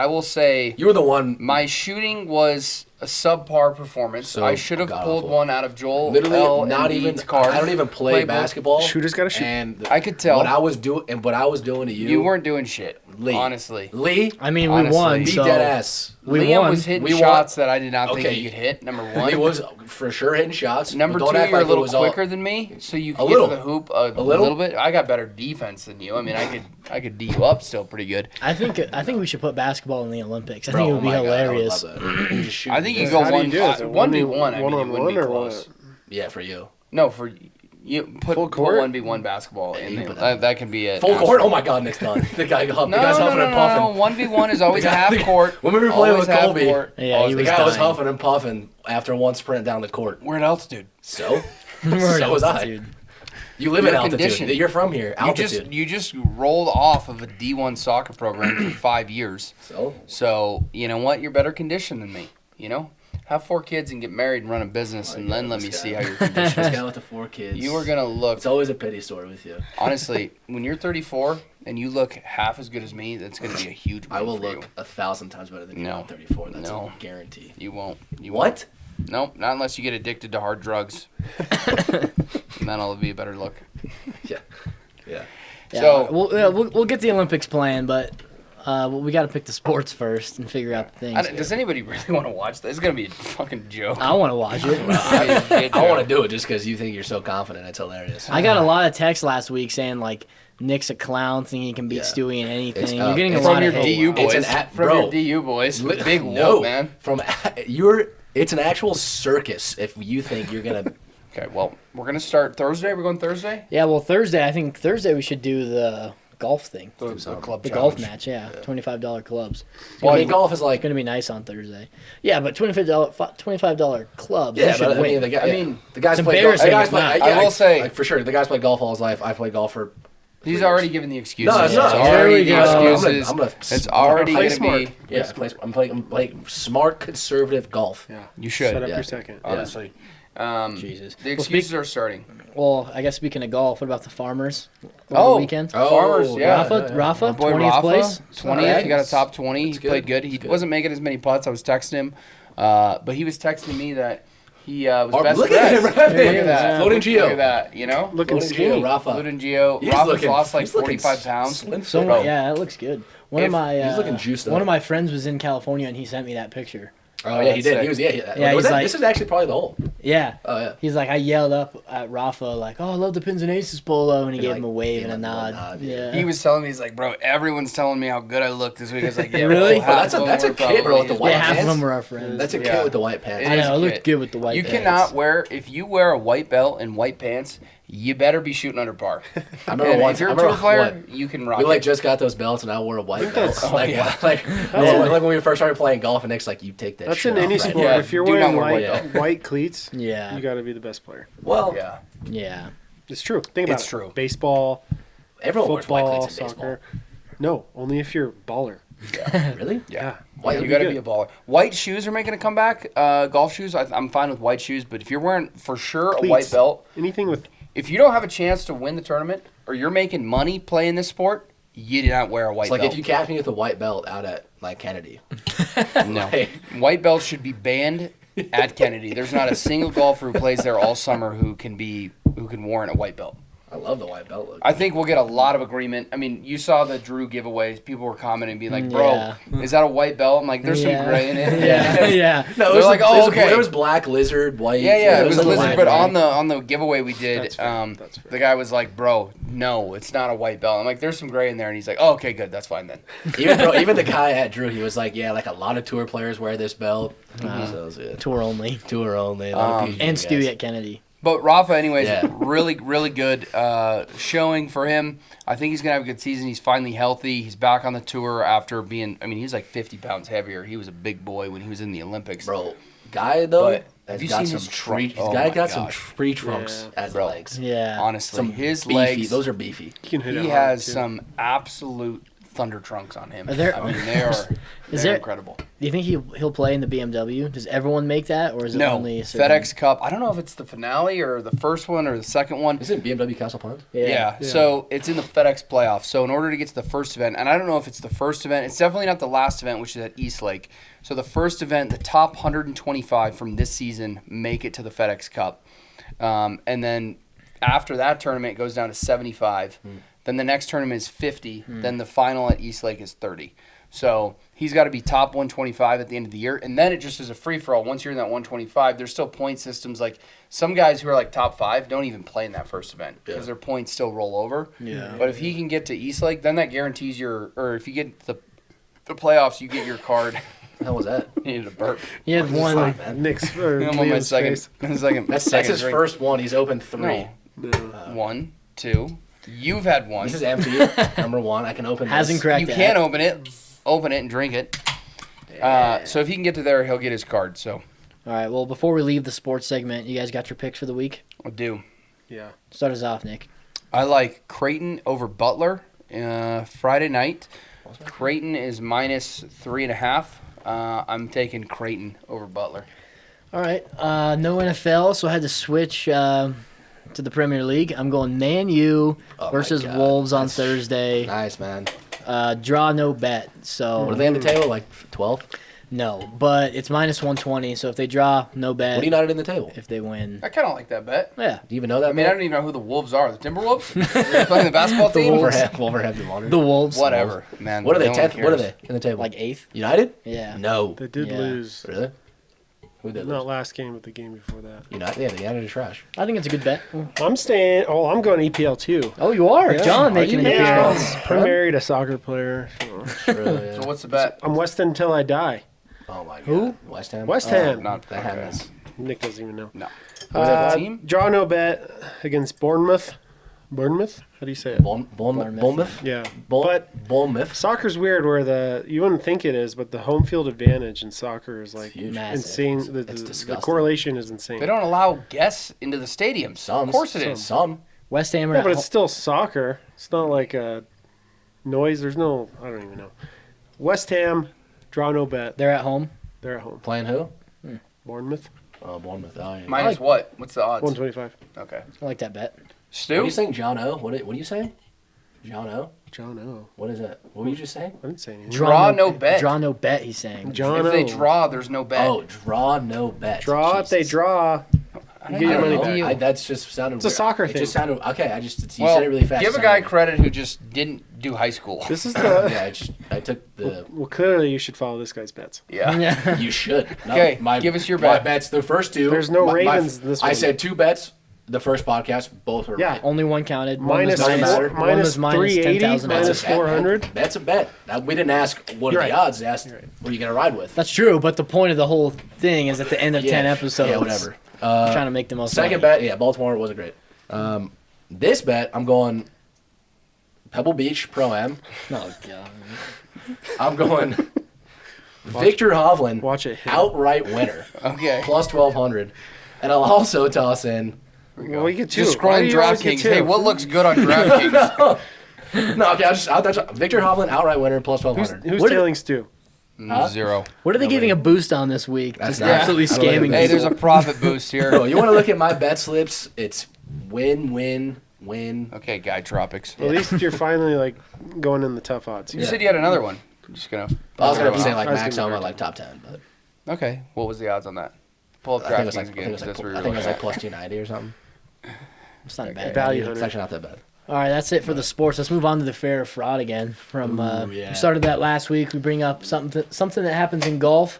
will say, You were the one. my shooting was a subpar performance. So I should have pulled god-awful. one out of Joel Literally, L. not Embiid's even. card. I don't even play playbook. basketball. Shooters gotta shoot. And I could tell. what I was doing to you. You weren't doing shit, Lee. honestly. Lee. I mean, Honestly. we won. Be So dead ass. we Liam won. was hitting We won. shots that I did not think Okay. he could hit, number Lee one. was for sure hitting shots. Number but two, don't act you're like a little it was all- quicker than me, so you can A get little. to the hoop a little? little bit. I got better defense than you. I mean, I could D you up still pretty good. I think we should put basketball in the Olympics. I Bro, think it would be oh my God, hilarious. I would love that. Just shoot I think you this. go How do you do it? Is it 1v1. I mean, it wouldn't be 1-on-1 or close. what? Yeah, for you. No, for you put Full court? 1v1 basketball in you there. put that- That could be it. Full court. Oh my God, Nick's done. The guy's huffing and puffing. 1v1 is always a half court. When we were playing Always with half Colby, court. Yeah, he the was guy was dying. huffing and puffing after one sprint down the court. We're at altitude. So, We're so was I. altitude. You live You're in altitude. conditioned. You're from here. Altitude. You just rolled off of a D1 soccer program for 5 years. So you know what? You're better conditioned than me. Have 4 kids and get married and run a business, and then let me see how you're conditioned. This guy with the 4 kids. You are gonna look. It's always a pity story with you. Honestly, when you're 34 and you look half as good as me, that's gonna be a huge win I will for look you. 1,000 times better than you No. at 34. That's No. a guarantee. You won't. You What? Won't. Nope, not unless you get addicted to hard drugs. And then it'll be a better look. Yeah. Yeah, So- we'll get the Olympics planned, but we got to pick the sports first and figure out the things. Does anybody really want to watch this? It's gonna be a fucking joke. I want to watch it. I want to do it just because you think you're so confident. It's hilarious. I got a lot of texts last week saying like Nick's a clown, thinking he can beat Yeah. Stewie in anything. It's, You're getting a it's lot From your of hate. DU boys. It's an From bro. your DU boys. Big no, whoop, man. It's an actual circus if you think you're gonna. Okay, well, we're gonna start Thursday. We're going Thursday. Yeah, well, Thursday, I think Thursday we should do the golf thing. The club The challenge. golf match, yeah. $25 clubs. Well, I mean, golf is It's like. going to be nice on Thursday. Yeah, but $25 clubs. Yeah, they should but I win. mean, the guys It's play golf. embarrassing The guys if play, not. I will say- like, for sure, the guys play golf all his life. I play golf for. He's already given the excuses. No, it's It's not. already There the we go. excuses. I'm gonna It's already play gonna smart. be. Yeah, I'm playing smart conservative golf. Yeah. You should. Set up Yeah. your second. Honestly. Jesus. The Well, excuses are starting. Well, I guess speaking of golf, what about the Farmers? Over Oh. the weekend? Farmers, yeah. Rafa, My boy 20th Rafa, place. 20th. He got a top 20. That's He played good. He wasn't making as many putts. I was texting him, but he was texting me that He was Oh, best look of at him, best. right? Look at that. Floating Geo. Look at that. You know, Looking Floating skinny. Geo, Rafa. Floating Geo. He's Rafa's looking- lost like he's looking 45 pounds. slim So fit. yeah, that looks good. One of my he's looking juiced up. one of my friends was in California and he sent me that picture. Oh yeah, he that's did. sick. He was Yeah, Was he's that, like- this is actually probably the hole. Yeah. Oh yeah. He's like, I yelled up at Rafa like, "Oh, I love the Pins and Aces polo," and he And, gave like, him a wave gave and a him a little nod. nod, yeah. Yeah. He was telling me, he's like, bro, everyone's telling me how good I look this week. I was like, yeah, Really? well, Oh, half that's a- of them that's a were kid, bro, with the probably- white yeah, half of pants. them were our friends. That's a Yeah. kid with the white pants. It I is know. It a looked kid. good with the white You pants. cannot wear, if you wear a white belt and white pants, you better be shooting under par. I remember And once. if you're I a tour remember player, what? you can rock We like it. just got those belts, and I wore a white belt. that's- Like, yeah. like when we first started playing golf, and Nick's like, "You take that." That's shit in any off right sport. now." Yeah, If you're do not wearing wear white, white cleats, Yeah. you got to be the best player. Well, Yeah. Yeah. It's true. Think about It's it. true. Baseball, everyone wears white football, cleats in baseball. soccer. No, only if you're a baller. Really? Yeah. White you would got to be be a good. baller. White shoes are making a comeback. Golf shoes, I'm fine with white shoes, but if you're wearing for sure a Cleats. white belt, Anything with if you don't have a chance to win the tournament or you're making money playing this sport, you do not wear a white It's like belt. if you catch me with a white belt out at like Kennedy. No. Like, White belts should be banned at Kennedy. There's not a single golfer who plays there all summer who can warrant a white belt. I love the white belt look. I think we'll get a lot of agreement. I mean, you saw the Drew giveaways. People were commenting, being like, "Bro, Yeah. is that a white belt?" I'm like, "There's Yeah. some gray in it." Yeah. Yeah. No, They're like, "Oh, okay." There was black, lizard, white. Yeah, it was a little lizard. white, But right? on the giveaway we did, That's fair. That's fair. the guy was like, "Bro, no, it's not a white belt." I'm like, "There's some gray in there," and he's like, "Oh, okay, good, that's fine then." Even the guy at Drew, he was like, "Yeah, like a lot of tour players wear this belt." So it was good. Tour only. Tour only. A lot of PGA And guys. Stewie at Kennedy. But Rafa, anyways, Yeah. really, really good showing for him. I think he's going to have a good season. He's finally healthy. He's back on the tour after being, I mean, he's like 50 pounds heavier. He was a big boy when he was in the Olympics. Bro, guy though, But has have you got seen some his trunk? tree. Oh Guy my got some gosh. tree trunks Yeah. as Bro. legs. Yeah. Honestly, Some his beefy. legs, Those are beefy. you can hit it he hard, has too. some absolute thunder trunks on him. Are there- I mean, they are Is they're there- incredible. Do you think he'll play in the BMW? Does everyone make that, or is it No, only a certain- FedEx Cup. I don't know if it's the finale or the first one or the second one. Is it BMW Castle Pond? Yeah. So it's in the FedEx playoffs. So in order to get to the first event, and I don't know if it's the first event, it's definitely not the last event, which is at East Lake. So the first event, the top 125 from this season make it to the FedEx Cup. And then after that tournament, it goes down to 75. Then the next tournament is 50. Then the final at East Lake is 30. So he's got to be top 125 at the end of the year. And then it just is a free-for-all. Once you're in that 125, there's still point systems. Like some guys who are like top 5 don't even play in that first event because their points still roll over. Yeah. But if he can get to East Lake, then that guarantees or if you get the playoffs, you get your card. What the hell was that? He needed a burp. He had one. Nick's or I'm on my Liam's second. face. That's his drink. first one. He's opened 3. No. 1, 2. You've had one. This is empty. Number 1. I can open this. Hasn't cracked You that. can open it and drink it. So if he can get to there, he'll get his card. So All right. Well, before we leave the sports segment, you guys got your picks for the week. I'll do. Yeah. Start us off, Nick. I like Creighton over Butler Friday night. Creighton is minus 3.5. I'm taking Creighton over Butler. All right. No NFL, so I had to switch to the Premier League. I'm going Man U Oh my versus God. Wolves on That's Thursday. Nice, man. Draw no bet. So What are they on the table? Like 12? no, but it's minus 120. So if they draw, no bet. What do you not in the table? If they win, I kind of like that bet. yeah. Do you even know that? I mean, I don't even know who the Wolves are. The Timberwolves? Are they playing the basketball team? Wolverhampton Wanderers. The Wolves. Whatever, man. What are they? No one 10th? What are cares. they in the table? Like 8th. United? Yeah. No. They did Yeah. lose. Really? Who did Not lose? last game, but the game before that. United? Yeah, the United are trash. I think it's a good bet. I'm staying. Oh, I'm going EPL too. Oh, you are. Yeah. John Are making an you? Yeah. appearance. I married a soccer player. So. Really, So what's the bet? I'm West End until I die. Oh my god. Who? West Ham? West Ham. Not That happens. Nick doesn't even know. No. Was that the team? Draw no bet against Bournemouth. Bournemouth? How do you say it? Bournemouth? Yeah. But Bournemouth? Soccer's weird where you wouldn't think it is, but the home field advantage in soccer is like huge. Massive. insane. It's The disgusting. correlation is insane. They don't allow guests into the stadiums. Some. Of course it is. Some. West Ham are Yeah, at but home. it's still soccer. It's not like a noise. There's no. I don't even know. West Ham, draw no bet. They're at home. They're at home. Playing who? Bournemouth, Oh, Bournemouth. Oh, yeah. Minus what? What's the odds? 125. Okay. I like that bet. What are Stu? you saying, John O? What are you saying? Jono? John What is it? What were you just saying? I didn't say anything. Draw no bet. Draw no bet, he's saying. John If they draw, there's no bet. Oh, draw no bet. Draw if they Jesus. draw. You get I your don't money know. back. That's just sounded It's a weird. soccer It thing. just sounded okay. You Well, said it really fast. give a It guy sounded credit who just didn't do high school. This is the. Yeah, I took the. Well, clearly you should follow this guy's bets. Yeah. You should. No, Okay, give us your My bet. bets, the first two. There's no Ravens this I one. said 2 bets. The first podcast, both were Yeah. right. Only one counted. Minus doesn't matter. one was minus 380, 10,000. minus That's a bet, 400. man. That's a bet. We didn't ask what You're are the right. odds. They asked what are you going to ride with. That's true, but the point of the whole thing is at the end of 10 episodes. Yeah, whatever. Trying to make the most Second money. bet, Baltimore wasn't great. This bet, I'm going Pebble Beach Pro-Am. Oh, God. I'm going Victor Hovland, Watch it hit. outright winner, Okay. plus 1,200. And I'll also toss in. Well, we get two. Just Why do scrolling you always get DraftKings. two? Hey, what looks good on DraftKings? No, okay, I'll Victor Hovland, outright winner, plus 1,200. Who's What tailing Stu? Zero. What are they giving a boost on this week? That's Just not- absolutely I don't know. scamming Hey, people. there's a profit boost No, here. you want to look at my bet slips? It's win, win, win. Okay, Guy Tropics. At least you're finally like going in the tough odds. You here. said you had another one. I'm just gonna. I was going to say like I was max gonna on be like top 10, but Okay. What was the odds on that? Pull up I think it was DraftKings like, again. 'cause that's where I you're think it was looking like plus 290 or something. It's not a bad Value It's hunter. actually not that bad. All right, that's it for the sports. Let's move on to the fair or fraud again. From yeah. we started that last week. We bring up something that happens in golf,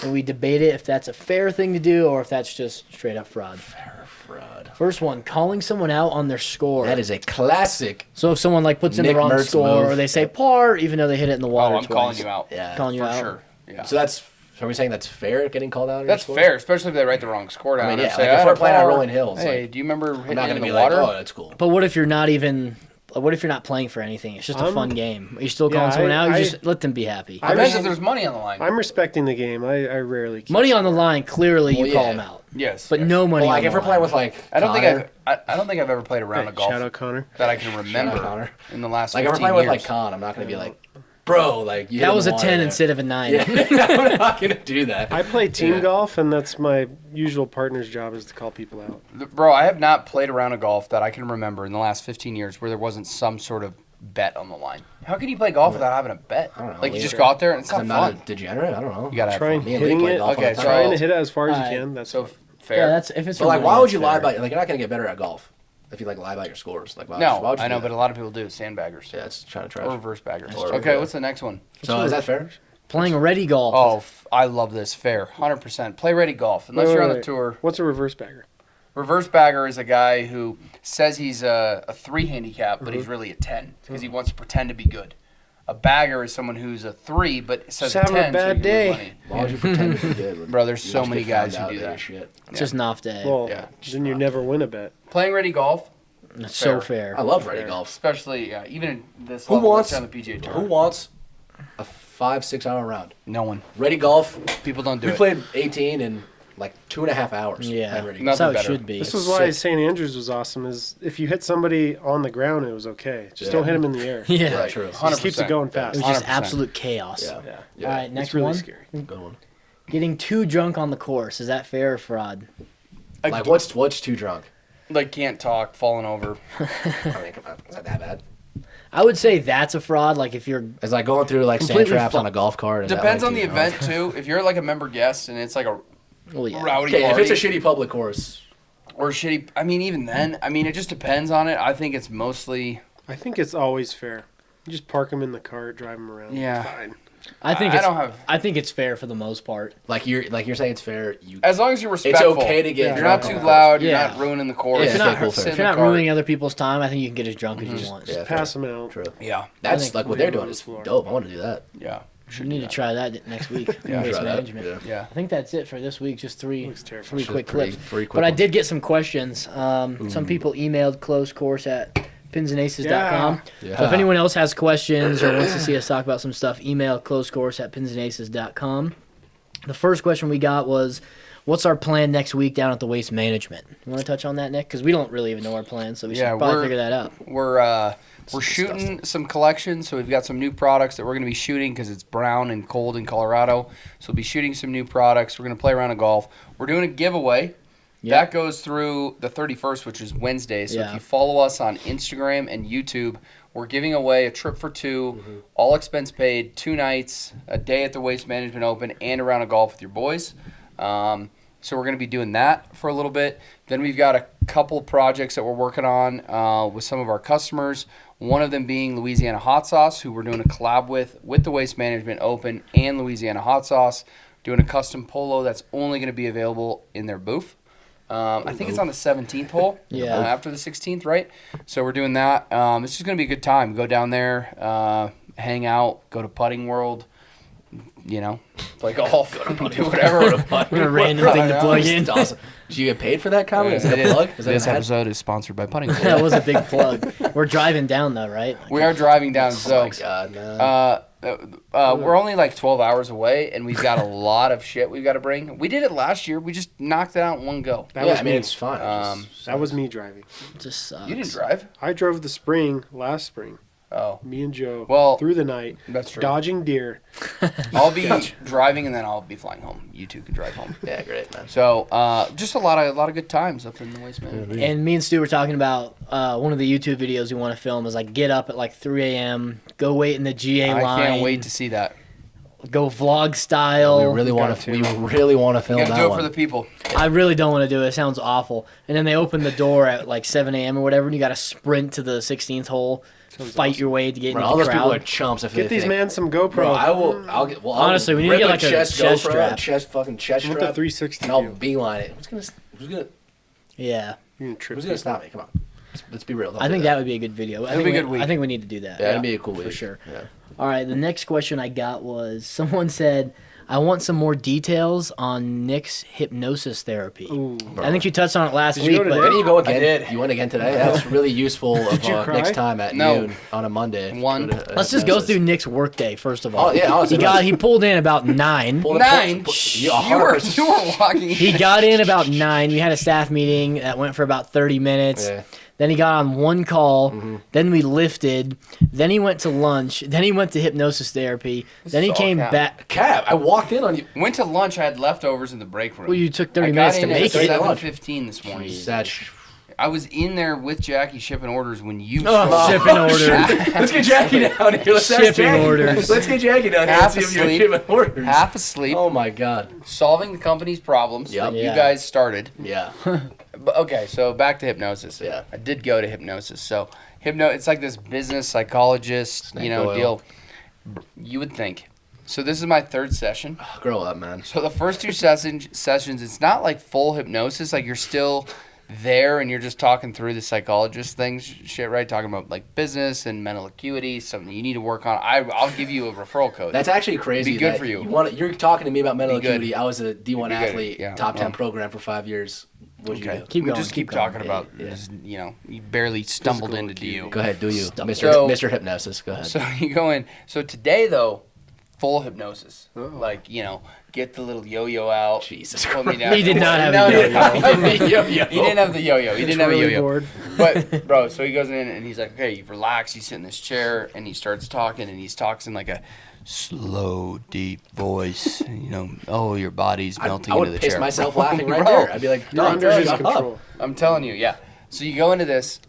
and we debate it if that's a fair thing to do or if that's just straight up fraud. Fraud. First one, calling someone out on their score. That is a classic. So if someone like puts in Nick the wrong Mertz score move. or they say par, even though they hit it in the water Oh, I'm twice. calling you out. Yeah. Calling you For out. sure. Yeah. So are we saying that's fair getting called out? on That's your score? fair, especially if they write the wrong score down. I mean, and yeah, say, like, if "I we're had a playing at par." Rolling Hills, Hey, like, do you remember I'm hitting not it in going to the be like, water? oh, that's cool. But what if you're not even? What if you're not playing for anything? It's just a fun game. Are you still calling Yeah, someone out? You I- just let them be happy. I imagine if there's money on the line. I'm respecting the game. I rarely keep Money on the line. Clearly, Well, you call yeah. them out. Yes. But yes. no money. Well, like on if the we're playing line. with like I don't Connor, think I don't think I've ever played a round of golf Shout out Connor. that I can remember Connor. in the last like if we're 15 playing with years. like Con, I'm not going to be like, bro, like you hit that in was the a water 10 there. instead of a 9. Yeah, I'm not going to do that. I play team Yeah. golf, and that's my usual partner's job is to call people out. Bro, I have not played a round of golf that I can remember in the last 15 years where there wasn't some sort of bet on the line. How can you play golf without having a bet? I don't know, Like you yeah. just go out there and it's 'Cause not I'm not fun. a degenerate. I don't know. You gotta have Trying fun. Me and Lee hitting play it, golf all the Okay, time. so- trying to hit it as far as Alright. you can. That's So fine. fair. Yeah, that's if it's. But for like, money, why would that's you lie fair. about? Like, you're not going to get better at golf if you like lie about your scores. Like, why no, would you I know, do but that? a lot of people do. Sandbaggers. Yeah, it's trying to Or trash. reverse baggers. Or- Okay, what's the next one? So is that fair? Playing ready golf. Oh, I love this. Fair. 100%. Play ready golf. Unless Wait, you're wait, on the wait. tour. What's a reverse bagger? Reverse bagger is a guy who says he's a 3 handicap, but he's really a 10 because he wants to pretend to be good. A bagger is someone who's a 3, but says Just a having a 10 so bad he can win day. money. Why would you pretend to be good? Bro, there's You so just many get guys found who out do your that. Shit. It's just an off day. Well, Yeah. then you never win a bet. Playing ready golf, That's so fair. I love ready golf. especially even in this Who level, wants- let's say on the PGA Tour. Who wants a 5-6 hour round? No one. Ready golf. People don't do We it. played 18 in like 2.5 hours. Yeah, playing ready that's golf. how Nothing it better. should be. This It's was why sick. St. Andrews was awesome. Is if you hit somebody on the ground, it was okay. Just don't hit them in the air. yeah. Right. True. Just keeps it going It fast. was just 100%. absolute chaos. Yeah. Yeah, Yeah. All right, next it's really one. scary. Good one. Getting too drunk on the course. Is that fair or fraud? Like, what's too drunk? Like can't talk, falling over. I mean, come on, is that bad? I would say that's a fraud. Like if you're It's like going through like sand Completely traps fu- on a golf cart. Is that, Depends like, on the too drunk? event too. If you're like a member guest and it's like a well, yeah. rowdy Okay, if party it's a shitty public course, or shitty, I mean even then, I mean it just depends on it. I think it's mostly I think it's always fair. You just park them in the cart, drive them around. Yeah. Fine. I think I it's, don't have- I think it's fair for the most part. like you're saying it's fair. You as long as you're respectful. okay to get You're not drunk too on the course. loud. You're Yeah. not ruining the course. If you're not, cool, sit fair. in if you're the not cart. ruining other people's time, I think you can get as drunk as you want. yeah, Pass them out. True. Yeah, That's think like what we they're go doing on is the floor. dope. I want to do that. yeah, You need to try that next week. Yeah. Waste Try that. management. Yeah. yeah. I think that's it for this week. Just three Looks terrible. three Just quick three- clips. three quick But I ones. did get some questions. Some people emailed close course at pinsandaces.com. Yeah. So if anyone else has questions or wants to see us talk about some stuff, email closecourse at pinsandaces.com. The first question we got was, what's our plan next week down at the Waste Management? You want to touch on that, Nick? Because we don't really even know our plan, so we should Yeah, probably we're- figure that out. We're shooting some collections, so we've got some new products that we're going to be shooting because it's brown and cold in Colorado. So we'll be shooting some new products. We're going to play around a golf. We're doing a giveaway. That goes through the 31st, which is Wednesday. So if you follow us on Instagram and YouTube, we're giving away a trip for two, all expense paid, 2 nights, a day at the Waste Management Open, and a round of golf with your boys. So we're going to be doing that for a little bit. Then we've got a couple projects that we're working on with some of our customers. One of them being Louisiana Hot Sauce, who we're doing a collab with the Waste Management Open and Louisiana Hot Sauce, doing a custom polo that's only going to be available in their booth. I think it's on the 17th hole after the 16th, right? So we're doing that. It's just going to be a good time. Go down there, hang out, go to Putting World, play golf, do whatever. What a random thing to plug in. Awesome. Did you get paid for that comment? Is that a plug? This episode is sponsored by Putting World. That was a big plug. We're driving down, though, right? We are driving down. Oh, my God, man. We're only like 12 hours away, and we've got a lot of shit we've got to bring. We did it last year. We just knocked it out in one go. It's fine. That was me driving. Just sucks. You didn't drive? I drove last spring. Oh. Me and Joe. Well, through the night. That's true. Dodging deer. I'll be driving, and then I'll be flying home. You two can drive home. Yeah, great, man. So, just a lot of good times up in the Waste Management. And me and Stu were talking about one of the YouTube videos we want to film is like get up at like 3 a.m., go wait in the GA line. I can't wait to see that. Go vlog style. We really want to film You that gotta do it one. for the people. I really don't want to do it. It sounds awful. And then they open the door at like 7 a.m. or whatever, and you got to sprint to the 16th hole, fight your way to get into all the those people are crowd. chumps. If Get they these think. man some GoPro. Bro, I'll get. Well, Honestly, we need to get like a chest strap. chest What the strap, 360 and I'll do? beeline it. Who's gonna Yeah. You're gonna trip Who's gonna people. stop me? Come on, let's be real. I think that would be a good video. That'd be a good week. I think we need to do that. Yeah, that'd be a cool week For sure. Yeah. All right, the next question I got was someone said, I want some more details on Nick's hypnosis therapy. Ooh. I think you touched on it last Did you week, go but today? Didn't you go again? I did. You went again today? That's really useful Did you cry? next time at No. noon on a Monday. One. Go to, let's just go hypnosis. through Nick's workday first of all. Oh, yeah, honestly, he pulled in about 9. Pull the- 9? pull- You yeah, were 100%. walking. He got in about 9. We had a staff meeting that went for about 30 minutes. Yeah. Then he got on one call. Then we lifted. Then he went to lunch. Then he went to hypnosis therapy. Then is he all came cap. back. Cab, I walked in on you. Went to lunch. I had leftovers in the break room. Well, you took 30 I got minutes to in at make it. 7:15 this morning. I was in there with Jackie shipping orders when you Oh, showed up. shipping order. Let's get Jackie down here. Let's ask Shipping Jackie. orders. Let's get Jackie down here and Half see if you're asleep. shipping orders. Half asleep, Oh my God. solving the company's problems Yep. that you Yeah. guys started. Yeah. But, okay, so back to hypnosis. Yeah. I did go to hypnosis. So it's like this business psychologist, Snake oil. deal. You would think. So this is my 3rd session. Grow up, man. So the first 2 sessions, it's not like full hypnosis. Like you're still there and you're just talking through the psychologist things, shit, right? Talking about like business and mental acuity, something you need to work on. I'll give you a referral code. That's actually crazy. Be good that for you. You're talking to me about mental Be good. acuity. I was a D1 Be good. athlete, Yeah. top 10 Well. program for 5 years. What'd you do? Keep we going. just keep going. talking about this, you barely stumbled into DU. Go ahead, do you, Mr. So- Mr. Hypnosis? Go ahead. So you go in. So today though, full hypnosis. Uh-oh. Like, get the little yo-yo out. Jesus Put me down. He did not have No, a no, yo-yo. no, he didn't. Yo-yo. He didn't have the yo-yo. He didn't have a really yo-yo. bored. But bro, so he goes in and he's like, okay, you relax. You sit in this chair and he starts talking and he talks in like a slow, deep voice. Oh, your body's melting I would into the piss chair. myself laughing right Bro, there. I'd be like, You're no, under his shut up. control. I'm telling you, yeah. So you go into this.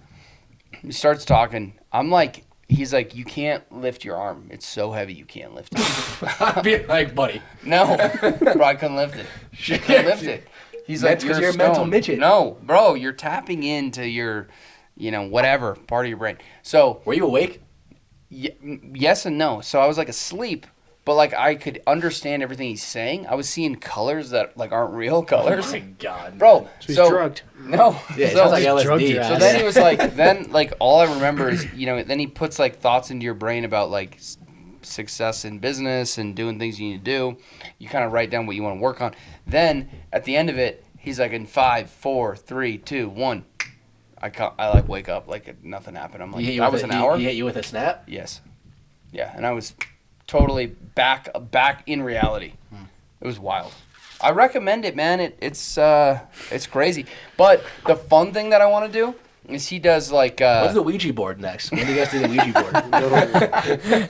He starts talking. I'm like, he's like, you can't lift your arm. It's so heavy you can't lift it. I'd be like, buddy. No, bro, I couldn't lift it. I couldn't lift it. He's like, Because you're you're a mental stoned. midget. No, bro, you're tapping into your, whatever part of your brain. So Were you awake? yes and no. So I was like asleep, but like I could understand everything he's saying. I was seeing colors that like aren't real colors. Oh my God. Bro, So he's drugged. No. Yeah, it so, sounds like drugged LSD. your so ass. then he was like, then all I remember is, then he puts like thoughts into your brain about like success in business and doing things you need to do. You kind of write down what you want to work on. Then at the end of it, he's like, in 5, 4, 3, 2, 1. I like wake up like nothing happened. I'm like, that was an hour. He hit you with a snap? Yes. Yeah, and I was totally back in reality. It was wild. I recommend it, man. It's crazy. But the fun thing that I want to do is he does like. When's the Ouija board next? When do you guys do the Ouija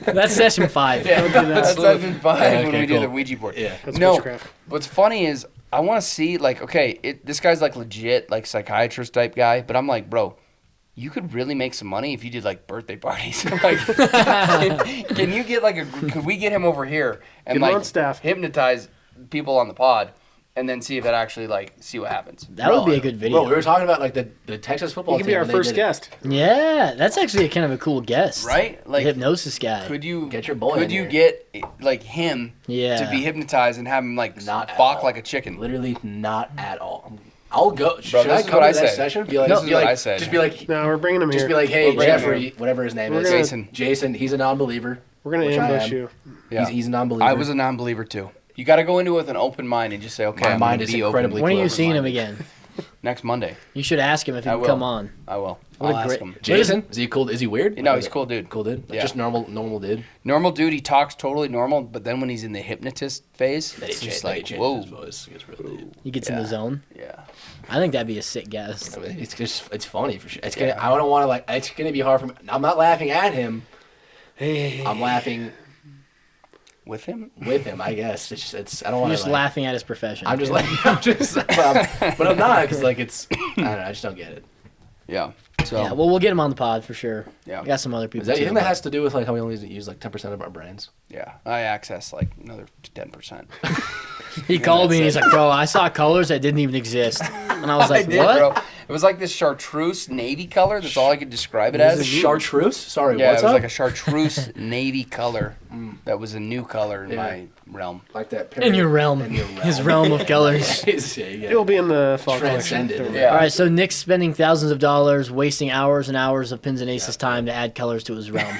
board? That's session 5. Yeah. Don't do that. That's session 5 Yeah, when okay, we do cool. the Ouija board. Yeah. That's No, witchcraft. what's funny is I want to see, like, okay, this guy's like legit, like psychiatrist type guy, but I'm like, bro, you could really make some money if you did like birthday parties. Like, can you get like could we get him over here and Get him on like staff. hypnotize people on the pod and then see if it actually like see what happens? That would be a good video. Bro, we were talking about like the Texas football He team. can be our when they first did it. guest. Yeah, that's actually kind of a cool guest. Right? The Like, hypnosis guy. could you Get your boy Could in you here. get like him Yeah. to be hypnotized and have him like Not at balk all. like a chicken? Literally not at all. I'll go. Bro, Should this I is come what to I the next said. session? Be like, This is be what like, I said. Just be like, No, we're bringing him here. just be like, hey, We'll bring him Jeffrey, here. whatever his name We're is. gonna- Jason, he's a non-believer. We're gonna which I ambush am. you. Yeah. He's a non-believer. I was a non-believer too. You got to go into it with an open mind and just say, okay, My I'm mind gonna is be incredibly open. When are you closed. seeing him again? Next Monday. You should ask him if he I can will. come on. I will. What a I'll ask great- him. Jason, is he cool? Is he weird? No, he's a cool dude. Cool dude. Like, Yeah. just normal dude. Normal dude. He talks totally normal, but then when he's in the hypnotist phase, Then it's he just changes like, whoa. his voice. He gets real deep. He gets in the Yeah. zone. Yeah. I think that'd be a sick guest. I mean, it's funny for sure. It's gonna. I don't want to like. It's gonna be hard for me. I'm not laughing at him. I'm laughing With him? with him. I guess it's. I don't You're want just to. laughing at his profession. I'm just like. But I'm not because like it's. I don't know. I just don't get it. Yeah. So, Yeah, well, we'll get him on the pod for sure. Yeah. We got some other people. Is that, you too, think that but- has to do with like how we only use like 10% of our brains? yeah. I access like another 10%. He called me and he's like, bro, I saw colors that didn't even exist. And I was like, I did, what? bro. It was like this chartreuse navy color. That's all I could describe it as. Chartreuse? Sorry, Yeah, what's it was up? like a chartreuse navy color. That was a new color in my realm. Like that. In your realm. In your His realm of colors. It'll be in the fall collection. Transcended. Yeah. All right, so Nick's spending thousands of dollars, wasting hours and hours of Pins and Aces time to add colors to his realm.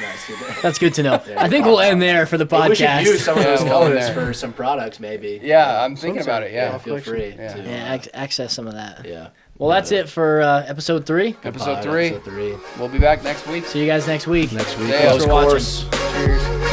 That's good to know. I think we'll end there for the Hey, we should use podcast. some of Yeah, those we'll end colors there. for some products, maybe. Yeah, I'm thinking about it. Yeah. Feel free. Yeah. To, Yeah, access some of that. yeah. Well, that's it for episode 3. Episode 3. Episode 3. We'll be back next week. See you guys next week. Next week. Thanks for watching. Cheers.